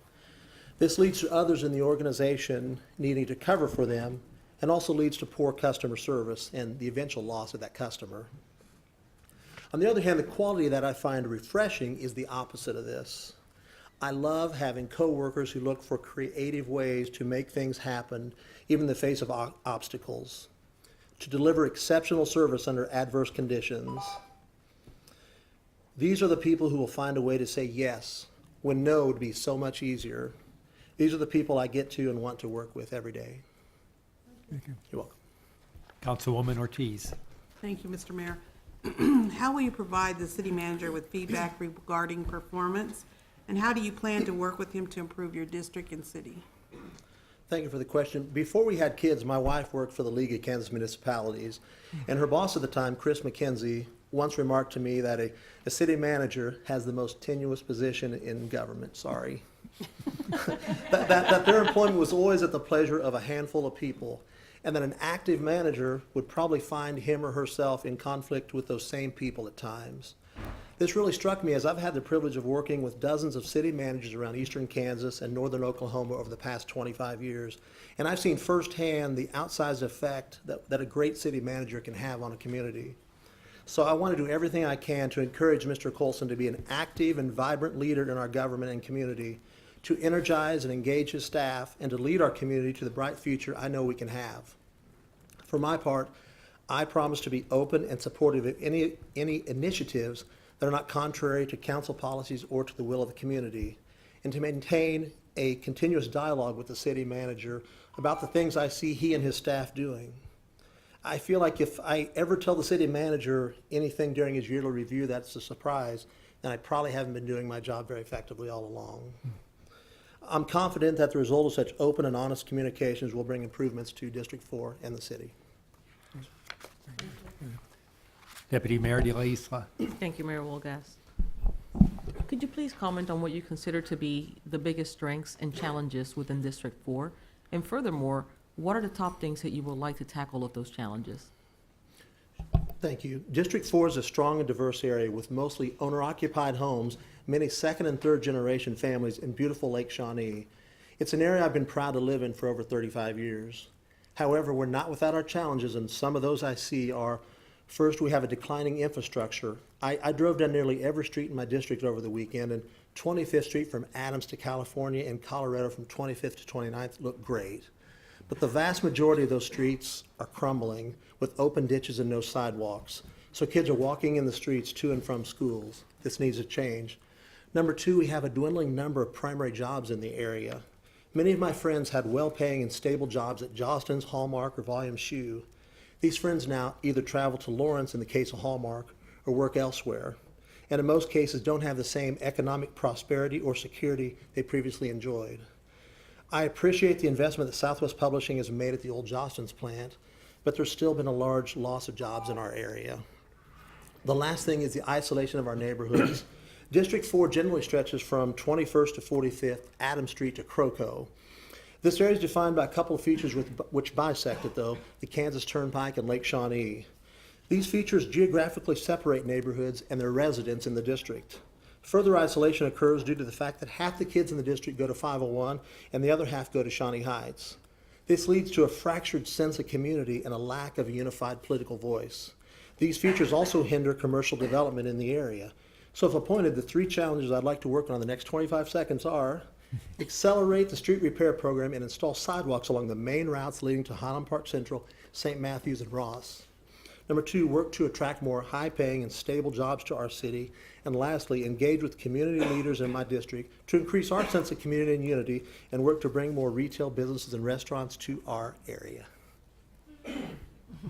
This leads to others in the organization needing to cover for them, and also leads to poor customer service and the eventual loss of that customer. On the other hand, the quality that I find refreshing is the opposite of this. I love having coworkers who look for creative ways to make things happen, even in the face of obstacles, to deliver exceptional service under adverse conditions. These are the people who will find a way to say yes when no would be so much easier. These are the people I get to and want to work with every day. Thank you. You're welcome. Councilwoman Ortiz. Thank you, Mr. Mayor. How will you provide the city manager with feedback regarding performance? And how do you plan to work with him to improve your district and city? Thank you for the question. Before we had kids, my wife worked for the League of Kansas Municipalities, and her boss at the time, Chris McKenzie, once remarked to me that a city manager has the most tenuous position in government. Sorry. that their employment was always at the pleasure of a handful of people, and that an active manager would probably find him or herself in conflict with those same people at times. This really struck me as I've had the privilege of working with dozens of city managers around eastern Kansas and northern Oklahoma over the past 25 years, and I've seen firsthand the outsized effect that a great city manager can have on a community. So I want to do everything I can to encourage Mr. Colson to be an active and vibrant leader in our government and community, to energize and engage his staff, and to lead our community to the bright future I know we can have. For my part, I promise to be open and supportive of any initiatives that are not contrary to council policies or to the will of the community, and to maintain a continuous dialogue with the city manager about the things I see he and his staff doing. I feel like if I ever tell the city manager anything during his yearly review that's a surprise, then I probably haven't been doing my job very effectively all along. I'm confident that the result of such open and honest communications will bring improvements to District 4 and the city. Deputy Mayor De La Isla. Thank you, Mayor Wolgast. Could you please comment on what you consider to be the biggest strengths and challenges within District 4? And furthermore, what are the top things that you would like to tackle with those challenges? Thank you. District 4 is a strong and diverse area with mostly owner-occupied homes, many second and third generation families in beautiful Lake Shawnee. It's an area I've been proud to live in for over 35 years. However, we're not without our challenges, and some of those I see are, first, we have a declining infrastructure. I drove down nearly every street in my district over the weekend, and 25th Street from Adams to California and Colorado from 25th to 29th looked great. But the vast majority of those streets are crumbling with open ditches and no sidewalks. So kids are walking in the streets to and from schools. This needs to change. Number two, we have a dwindling number of primary jobs in the area. Many of my friends had well-paying and stable jobs at Jostens, Hallmark, or Volume Shoe. These friends now either travel to Lawrence in the case of Hallmark or work elsewhere, and in most cases don't have the same economic prosperity or security they previously enjoyed. I appreciate the investment that Southwest Publishing has made at the old Jostens plant, but there's still been a large loss of jobs in our area. The last thing is the isolation of our neighborhoods. District 4 generally stretches from 21st to 45th, Adams Street to Croco. This area is defined by a couple of features which bisect it, though, the Kansas Turnpike and Lake Shawnee. These features geographically separate neighborhoods and their residents in the district. Further isolation occurs due to the fact that half the kids in the district go to 501 and the other half go to Shawnee Heights. This leads to a fractured sense of community and a lack of a unified political voice. These features also hinder commercial development in the area. So if appointed, the three challenges I'd like to work on in the next 25 seconds are accelerate the street repair program and install sidewalks along the main routes leading to Highland Park Central, St. Matthews, and Ross. Number two, work to attract more high-paying and stable jobs to our city. And lastly, engage with community leaders in my district to increase our sense of community and unity and work to bring more retail businesses and restaurants to our area.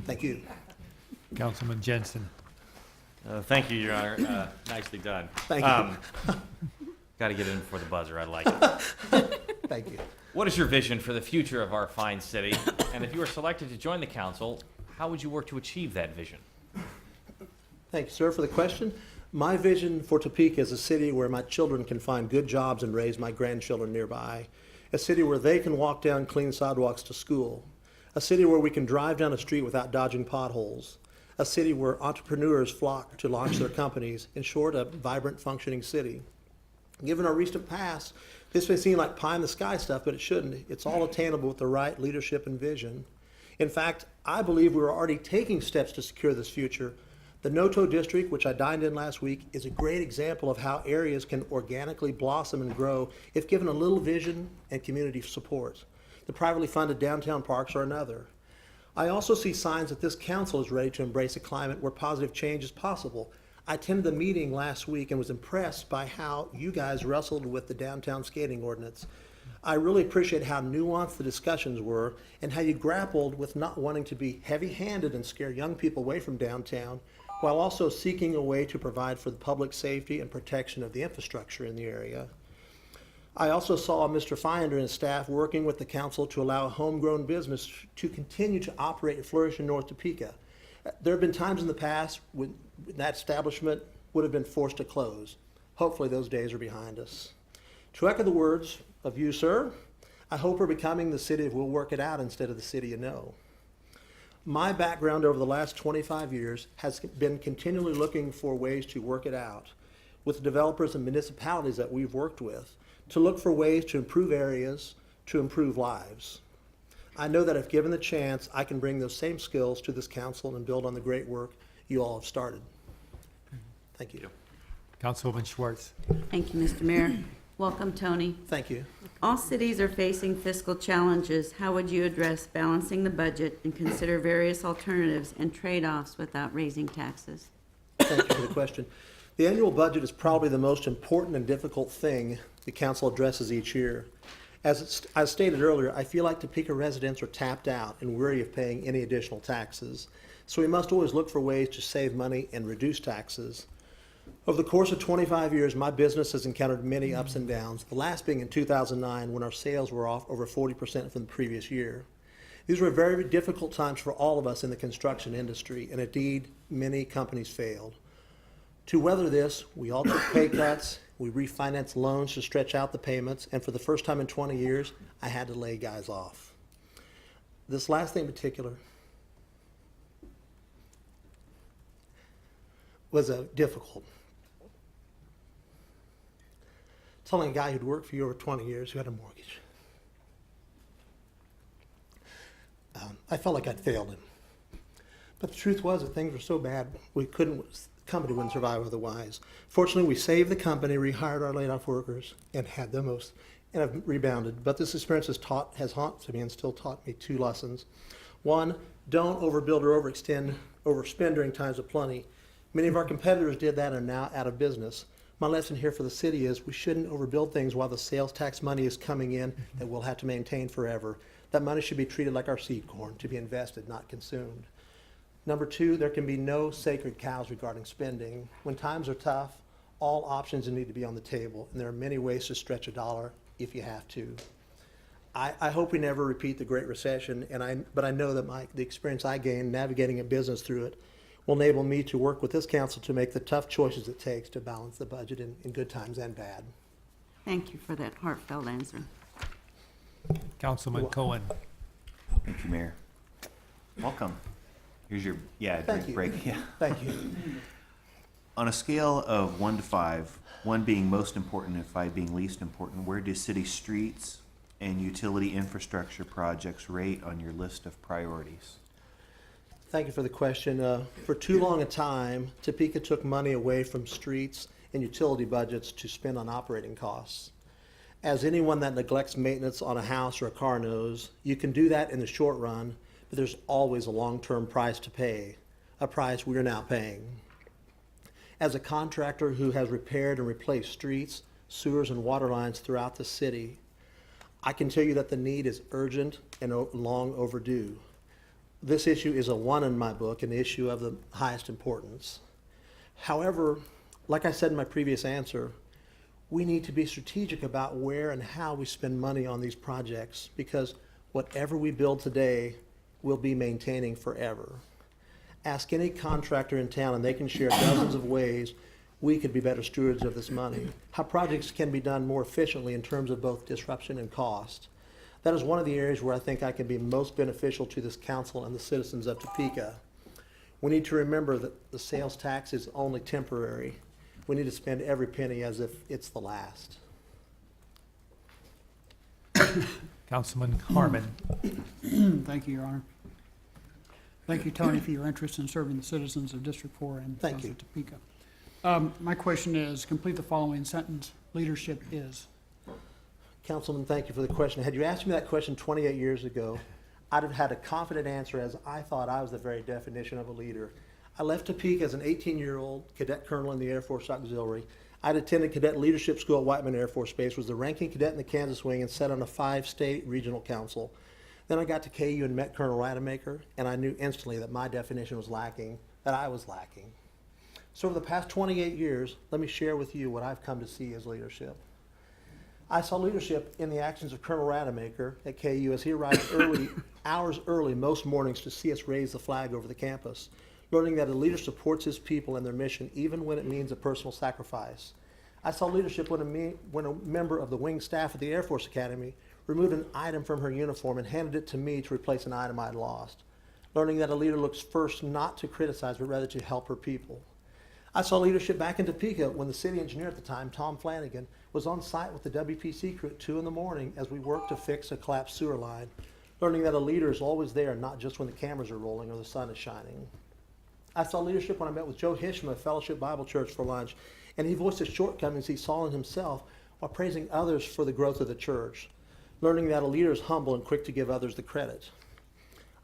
Thank you. Councilman Jensen. Thank you, Your Honor. Nicely done. Thank you. Got to get in before the buzzer. I like it. Thank you. What is your vision for the future of our fine city? And if you were selected to join the council, how would you work to achieve that vision? Thank you, sir, for the question. My vision for Topeka is a city where my children can find good jobs and raise my grandchildren nearby. A city where they can walk down clean sidewalks to school. A city where we can drive down a street without dodging potholes. A city where entrepreneurs flock to launch their companies. In short, a vibrant, functioning city. Given our recent past, this may seem like pie in the sky stuff, but it shouldn't. It's all attainable with the right leadership and vision. In fact, I believe we're already taking steps to secure this future. The Noto district, which I dined in last week, is a great example of how areas can organically blossom and grow if given a little vision and community support. The privately funded downtown parks are another. I also see signs that this council is ready to embrace a climate where positive change is possible. I attended the meeting last week and was impressed by how you guys wrestled with the downtown skating ordinance. I really appreciate how nuanced the discussions were and how you grappled with not wanting to be heavy-handed and scare young people away from downtown, while also seeking a way to provide for the public safety and protection of the infrastructure in the area. I also saw Mr. Finder and his staff working with the council to allow a homegrown business to continue to operate and flourish in North Topeka. There have been times in the past when that establishment would have been forced to close. Hopefully those days are behind us. To echo the words of you, sir, I hope we're becoming the city of we'll work it out instead of the city of no. My background over the last 25 years has been continually looking for ways to work it out with the developers and municipalities that we've worked with, to look for ways to improve areas, to improve lives. I know that if given the chance, I can bring those same skills to this council and build on the great work you all have started. Thank you. Councilwoman Schwartz. Thank you, Mr. Mayor. Welcome, Tony. Thank you. All cities are facing fiscal challenges. How would you address balancing the budget and consider various alternatives and trade-offs without raising taxes? Thank you for the question. The annual budget is probably the most important and difficult thing the council addresses each year. As stated earlier, I feel like Topeka residents are tapped out and weary of paying any additional taxes. So we must always look for ways to save money and reduce taxes. Over the course of 25 years, my business has encountered many ups and downs, the last being in 2009 when our sales were off over 40% from the previous year. These were very difficult times for all of us in the construction industry, and indeed, many companies failed. To weather this, we all took pay cuts, we refinanced loans to stretch out the payments, and for the first time in 20 years, I had to lay guys off. This last thing in particular was difficult. telling a guy who'd worked for you over 20 years who had a mortgage. I felt like I'd failed him. But the truth was that things were so bad, the company wouldn't survive otherwise. Fortunately, we saved the company, rehired our laid off workers, and have rebounded. But this experience has haunted me and still taught me 2 lessons. One, don't overbuild or overspend during times of plenty. Many of our competitors did that and are now out of business. My lesson here for the city is we shouldn't overbuild things while the sales tax money is coming in that we'll have to maintain forever. That money should be treated like our seed corn, to be invested, not consumed. Number 2, there can be no sacred cows regarding spending. When times are tough, all options need to be on the table, and there are many ways to stretch a dollar if you have to. I hope we never repeat the Great Recession, but I know that the experience I gained navigating a business through it will enable me to work with this council to make the tough choices it takes to balance the budget in good times and bad. Thank you for that heartfelt answer. Councilman Cohen. Thank you, Mayor. Welcome. Here's your, Thank you. break. Yeah. Thank you. On a scale of 1 to 5, 1 being most important and 5 being least important, where do city streets and utility infrastructure projects rate on your list of priorities? Thank you for the question. For too long a time, Topeka took money away from streets and utility budgets to spend on operating costs. As anyone that neglects maintenance on a house or a car knows, you can do that in the short run, but there's always a long-term price to pay, a price we are now paying. As a contractor who has repaired and replaced streets, sewers, and water lines throughout the city, I can tell you that the need is urgent and long overdue. This issue is a 1 in my book, an issue of the highest importance. However, like I said in my previous answer, we need to be strategic about where and how we spend money on these projects, because whatever we build today, we'll be maintaining forever. Ask any contractor in town and they can share dozens of ways we could be better stewards of this money, how projects can be done more efficiently in terms of both disruption and cost. That is one of the areas where I think I can be most beneficial to this council and the citizens of Topeka. We need to remember that the sales tax is only temporary. We need to spend every penny as if it's the last. Councilman Harmon. Thank you, Your Honor. Thank you, Tony, for your interest in serving the citizens of District 4 and Thank you. of Topeka. My question is, complete the following sentence. Leadership is. Councilman, thank you for the question. Had you asked me that question 28 years ago, I'd have had a confident answer, as I thought I was the very definition of a leader. I left Topeka as an 18-year-old cadet colonel in the Air Force Auxiliary. I'd attended cadet leadership school at Whiteman Air Force Base, was the ranking cadet in the Kansas Wing, and sat on a 5-state regional council. Then I got to KU and met Colonel Rademacher, and I knew instantly that my definition was lacking, that I was lacking. So over the past 28 years, let me share with you what I've come to see as leadership. I saw leadership in the actions of Colonel Rademacher at KU as he arrived hours early most mornings to see us raise the flag over the campus, learning that a leader supports his people and their mission even when it means a personal sacrifice. I saw leadership when a member of the wing staff at the Air Force Academy removed an item from her uniform and handed it to me to replace an item I'd lost, learning that a leader looks first not to criticize but rather to help her people. I saw leadership back in Topeka when the city engineer at the time, Tom Flanagan, was on site with the WPC crew at 2 in the morning as we worked to fix a collapsed sewer line, learning that a leader is always there, not just when the cameras are rolling or the sun is shining. I saw leadership when I met with Joe Hishma of Fellowship Bible Church for lunch, and he voiced the shortcomings he saw in himself while praising others for the growth of the church, learning that a leader is humble and quick to give others the credit.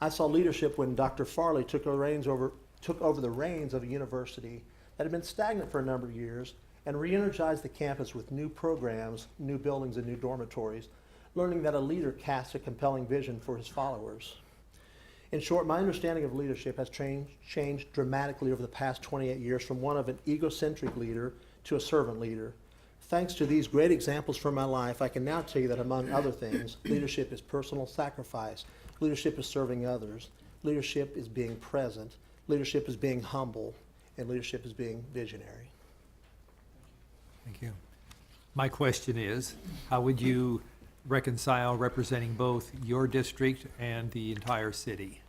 I saw leadership when Dr. Farley took over the reins of a university that had been stagnant for a number of years and re-energized the campus with new programs, new buildings, and new dormitories, learning that a leader casts a compelling vision for his followers. In short, my understanding of leadership has changed dramatically over the past 28 years from one of an egocentric leader to a servant leader. Thanks to these great examples from my life, I can now tell you that among other things, leadership is personal sacrifice, leadership is serving others, leadership is being present, leadership is being humble, and leadership is being visionary. Thank you. My question is, how would you reconcile representing both your district and the entire city?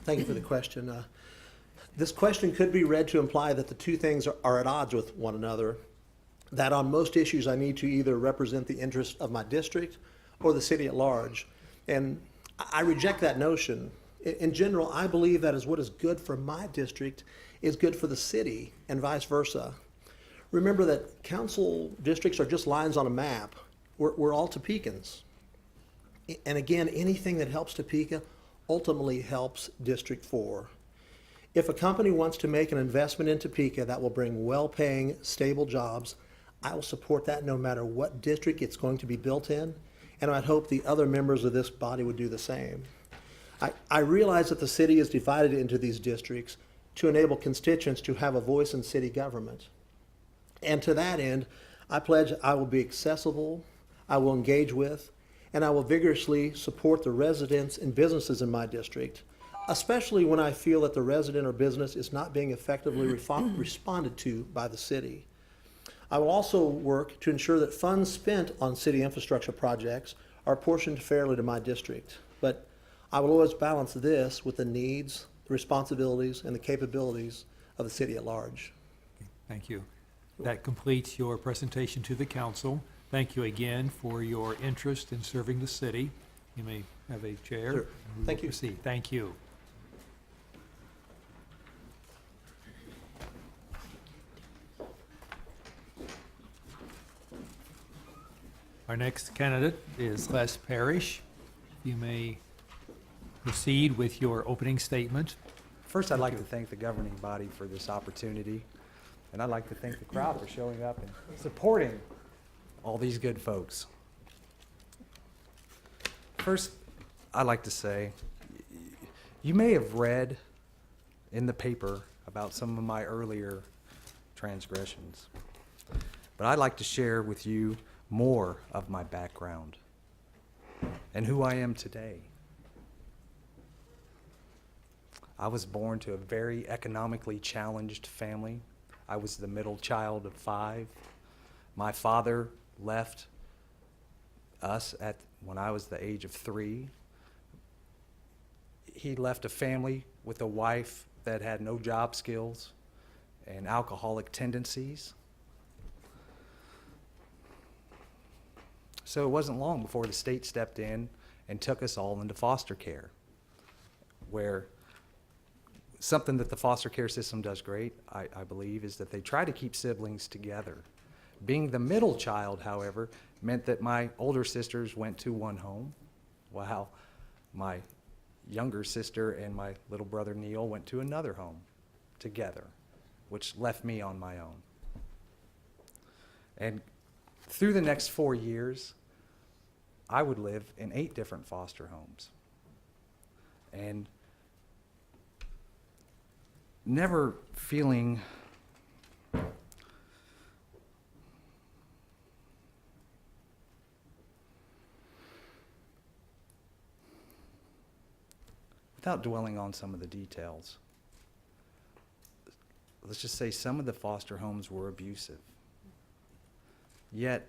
Thank you for the question. This question could be read to imply that the two things are at odds with one another, that on most issues I need to either represent the interests of my district or the city at large. And I reject that notion. In general, I believe that is what is good for my district is good for the city and vice versa. Remember that council districts are just lines on a map. We're all Topekans. And again, anything that helps Topeka ultimately helps District 4. If a company wants to make an investment in Topeka that will bring well-paying, stable jobs, I will support that no matter what district it's going to be built in, and I'd hope the other members of this body would do the same. I realize that the city is divided into these districts to enable constituents to have a voice in city government. And to that end, I pledge I will be accessible, I will engage with, and I will vigorously support the residents and businesses in my district, especially when I feel that the resident or business is not being effectively responded to by the city. I will also work to ensure that funds spent on city infrastructure projects are apportioned fairly to my district. But I will always balance this with the needs, the responsibilities, and the capabilities of the city at large. Thank you. That completes your presentation to the council. Thank you again for your interest in serving the city. You may have a chair. Sure. Thank you. Proceed. Thank you. Our next candidate is Les Parrish. You may proceed with your opening statement. First, I'd like to thank the governing body for this opportunity, and I'd like to thank the crowd for showing up and supporting all these good folks. First, I'd like to say, you may have read in the paper about some of my earlier transgressions, but I'd like to share with you more of my background and who I am today. I was born to a very economically challenged family. I was the middle child of 5. My father left us when I was the age of 3. He left a family with a wife that had no job skills and alcoholic tendencies. So it wasn't long before the state stepped in and took us all into foster care, where something that the foster care system does great, I believe, is that they try to keep siblings together. Being the middle child, however, meant that my older sisters went to one home, while my younger sister and my little brother Neil went to another home together, which left me on my own. And through the next 4 years, I would live in 8 different foster homes. And never feeling without dwelling on some of the details, let's just say some of the foster homes were abusive. Yet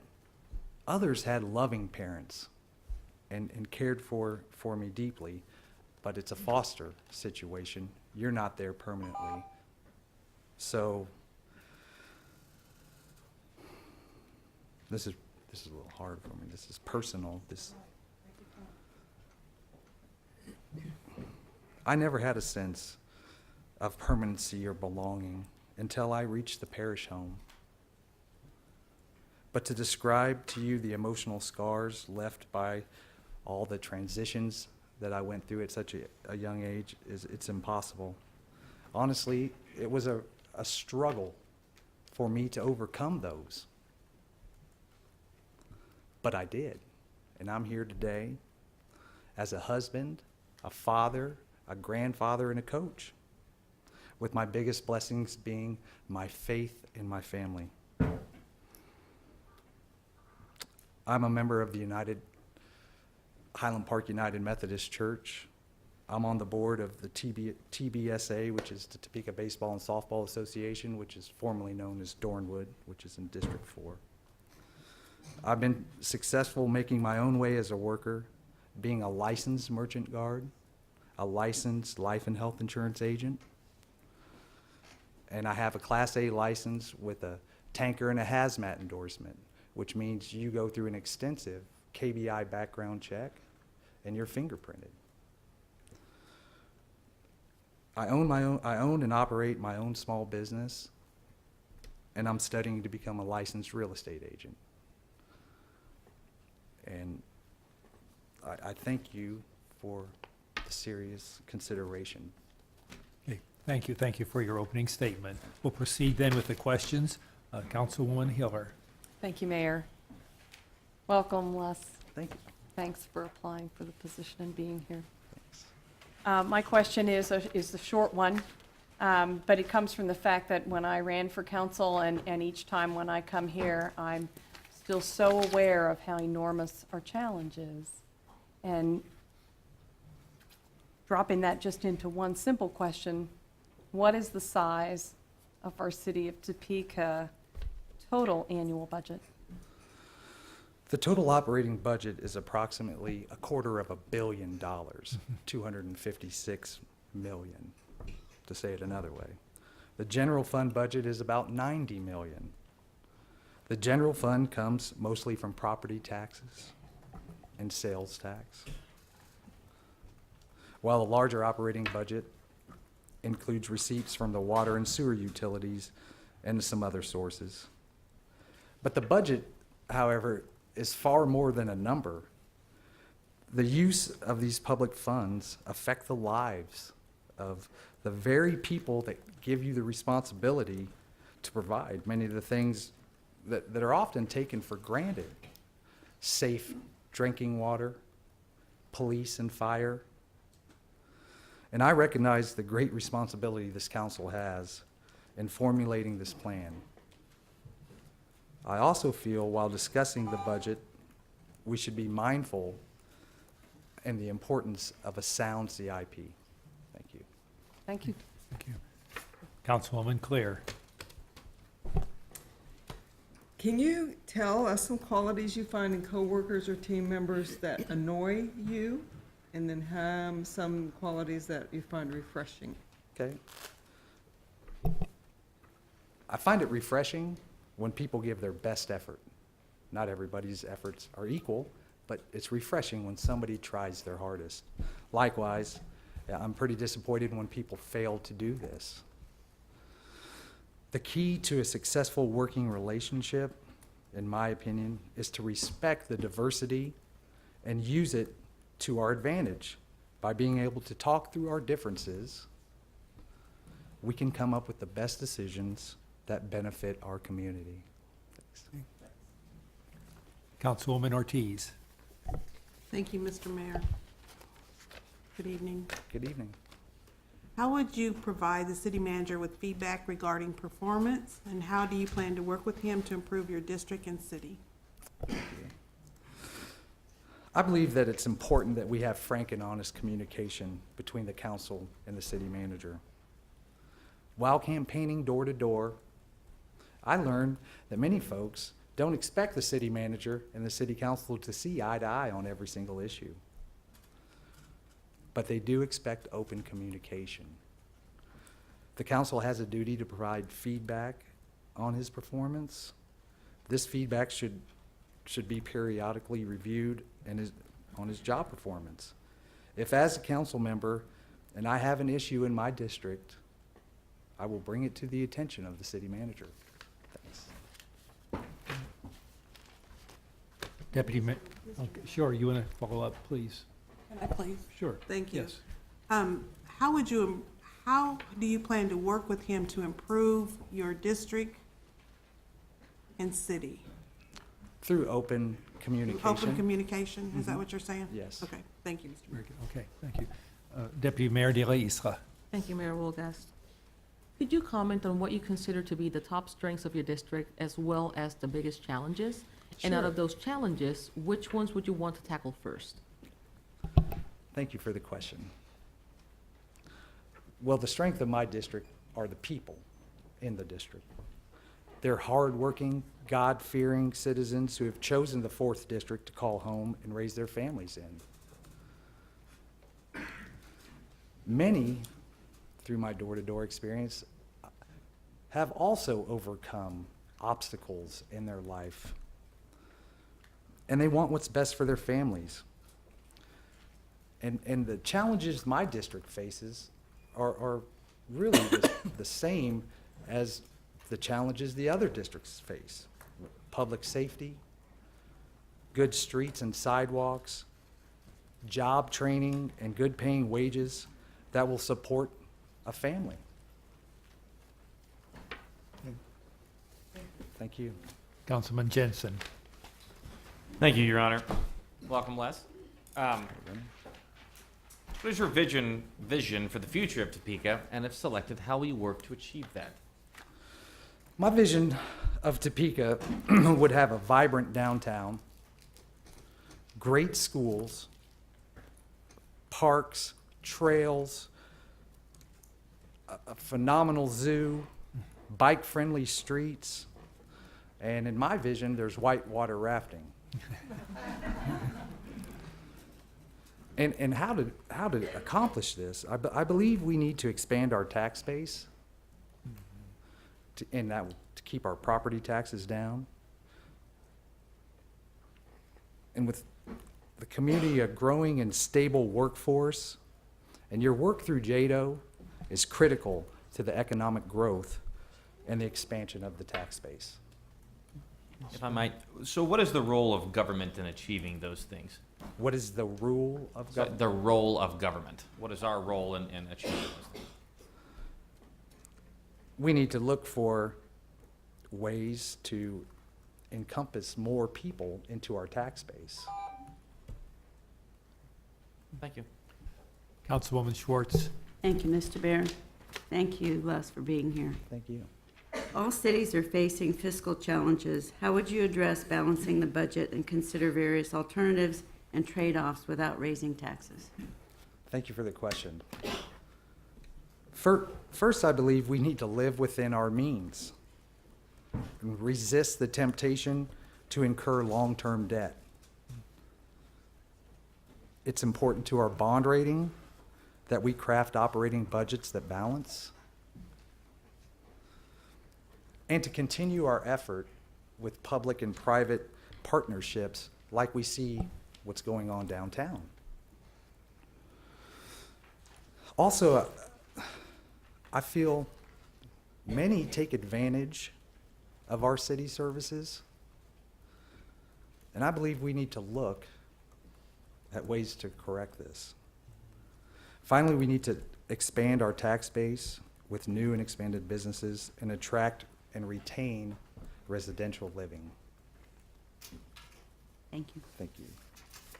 others had loving parents and cared for me deeply, but it's a foster situation. You're not there permanently. So this is a little hard for me. This is personal. I never had a sense of permanency or belonging until I reached the parish home. But to describe to you the emotional scars left by all the transitions that I went through at such a young age it's impossible. Honestly, it was a struggle for me to overcome those. But I did. And I'm here today as a husband, a father, a grandfather, and a coach, with my biggest blessings being my faith in my family. I'm a member of the Highland Park United Methodist Church. I'm on the board of the TBSA, which is the Topeka Baseball and Softball Association, which is formerly known as Dornwood, which is in District 4. I've been successful making my own way as a worker, being a licensed merchant guard, a licensed life and health insurance agent, and I have a Class A license with a tanker and a hazmat endorsement, which means you go through an extensive KBI background check and you're fingerprinted. I own and operate my own small business, and I'm studying to become a licensed real estate agent. And I thank you for the serious consideration. Okay, thank you. Thank you for your opening statement. We'll proceed then with the questions. Councilwoman Hiller. Thank you, Mayor. Welcome, Les. Thank you. Thanks for applying for the position and being here. My question is the short one, but it comes from the fact that when I ran for council and each time when I come here, I'm still so aware of how enormous our challenge is. And dropping that just into one simple question, what is the size of our city of Topeka total annual budget? The total operating budget is approximately $250 million, 256 million, to say it another way. The general fund budget is about 90 million. The general fund comes mostly from property taxes and sales tax, while the larger operating budget includes receipts from the water and sewer utilities and some other sources. But the budget, however, is far more than a number. The use of these public funds affect the lives of the very people that give you the responsibility to provide many of the things that are often taken for granted. Safe drinking water, police and fire. And I recognize the great responsibility this council has in formulating this plan. I also feel while discussing the budget, we should be mindful and the importance of a sound CIP. Thank you. Thank you. Thank you. Councilwoman Clear. Can you tell us some qualities you find in coworkers or team members that annoy you? And then some qualities that you find refreshing? Okay. I find it refreshing when people give their best effort. Not everybody's efforts are equal, but it's refreshing when somebody tries their hardest. Likewise, I'm pretty disappointed when people fail to do this. The key to a successful working relationship, in my opinion, is to respect the diversity and use it to our advantage. By being able to talk through our differences, we can come up with the best decisions that benefit our community. Thanks. Councilwoman Ortiz. Thank you, Mr. Mayor. Good evening. Good evening. How would you provide the city manager with feedback regarding performance, and how do you plan to work with him to improve your district and city? I believe that it's important that we have frank and honest communication between the council and the city manager. While campaigning door to door, I learned that many folks don't expect the city manager and the city council to see eye to eye on every single issue. But they do expect open communication. The council has a duty to provide feedback on his performance. This feedback should be periodically reviewed on his job performance. If as a council member and I have an issue in my district, I will bring it to the attention of the city manager. Thanks. Deputy Mayor, okay, sure, you want to follow up, please? Can I please? Sure. Thank you. Yes. How do you plan to work with him to improve your district and city? Through open communication. Open communication, is that what you're saying? Yes. Okay, thank you, Mr. Mayor. Very good. Okay, thank you. Deputy Mayor De La Isla. Thank you, Mayor Wolgast. Could you comment on what you consider to be the top strengths of your district as well as the biggest challenges? And out Sure. of those challenges, which ones would you want to tackle first? Thank you for the question. Well, the strength of my district are the people in the district. They're hardworking, God-fearing citizens who have chosen the 4th District to call home and raise their families in. Many, through my door-to-door experience, have also overcome obstacles in their life. And they want what's best for their families. And the challenges my district faces are really the same as the challenges the other districts face. Public safety, good streets and sidewalks, job training, and good paying wages that will support a family. Thank you. Councilman Jensen. Thank you, Your Honor. Welcome, Les. What is your vision for the future of Topeka, and if selected, how will you work to achieve that? My vision of Topeka would have a vibrant downtown, great schools, parks, trails, a phenomenal zoo, bike-friendly streets, and in my vision, there's whitewater rafting. And how to accomplish this? I believe we need to expand our tax base, to keep our property taxes down. And with the community, a growing and stable workforce, and your work through JADO is critical to the economic growth and the expansion of the tax base. If I might, so what is the role of government in achieving those things? What is the rule of government? The role of government. What is our role in achieving those things? We need to look for ways to encompass more people into our tax base. Thank you. Councilwoman Schwartz. Thank you, Mr. Mayor. Thank you, Les, for being here. Thank you. All cities are facing fiscal challenges. How would you address balancing the budget and consider various alternatives and trade-offs without raising taxes? Thank you for the question. First, I believe we need to live within our means and resist the temptation to incur long-term debt. It's important to our bond rating that we craft operating budgets that balance, and to continue our effort with public and private partnerships like we see what's going on downtown. Also, I feel many take advantage of our city services, and I believe we need to look at ways to correct this. Finally, we need to expand our tax base with new and expanded businesses and attract and retain residential living. Thank you. Thank you.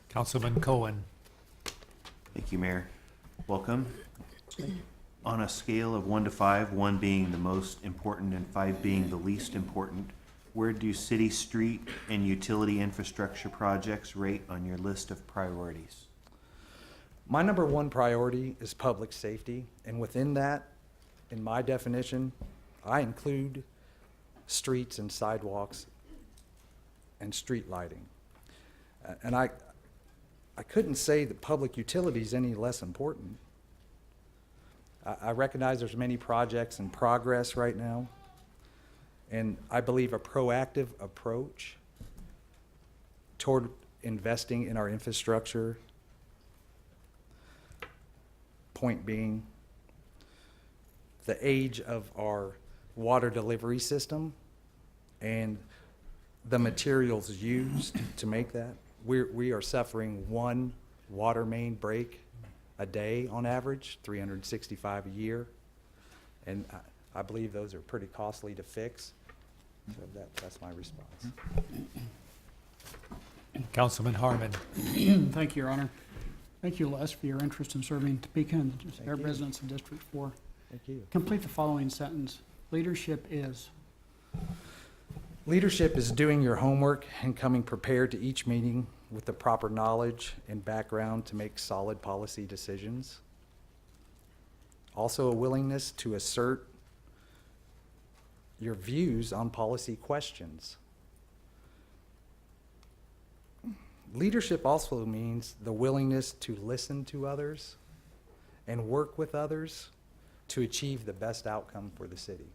Councilman Cohen. Thank you, Mayor. Welcome. On a scale of 1 to 5, 1 being the most important and 5 being the least important, where do city, street, and utility infrastructure projects rate on your list of priorities? My number one priority is public safety, and within that, in my definition, I include streets and sidewalks and street lighting. And I couldn't say that public utilities any less important. I recognize there's many projects in progress right now, and I believe a proactive approach toward investing in our infrastructure, point being the age of our water delivery system and the materials used to make that. We are suffering one water main break a day on average, 365 a year. And I believe those are pretty costly to fix. So that's my response. Councilman Harmon. Thank you, Your Honor. Thank you, Les, for your interest in serving Topeka and our residents of District 4. Thank you. Complete the following sentence. Leadership is. Leadership is doing your homework and coming prepared to each meeting with the proper knowledge and background to make solid policy decisions. Also, a willingness to assert your views on policy questions. Leadership also means the willingness to listen to others and work with others to achieve the best outcome for the city.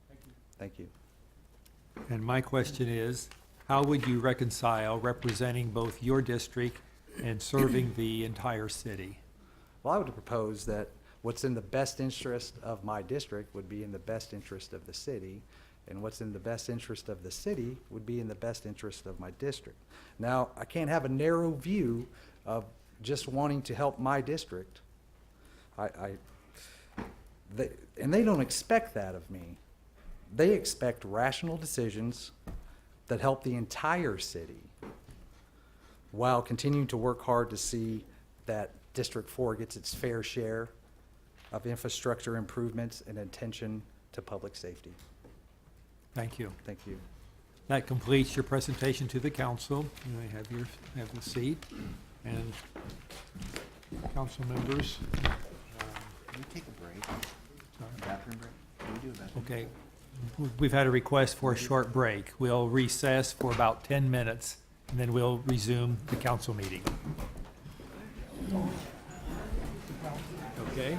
Thank Thank you. And my question is, how would you reconcile representing both your district and serving the entire city? Well, I would propose that what's in the best interest of my district would be in the best interest of the city, and what's in the best interest of the city would be in the best interest of my district. Now, I can't have a narrow view of just wanting to help my district. And they don't expect that of me. They expect rational decisions that help the entire city while continuing to work hard to see that District 4 gets its fair share of infrastructure improvements and attention to public safety. Thank you. Thank you. That completes your presentation to the council. You may have the seat. And council members. Can we take a break? Bathroom break? Can we do a bathroom break? Okay. We've had a request for a short break. We'll recess for about 10 minutes, and then we'll resume the council meeting. Okay?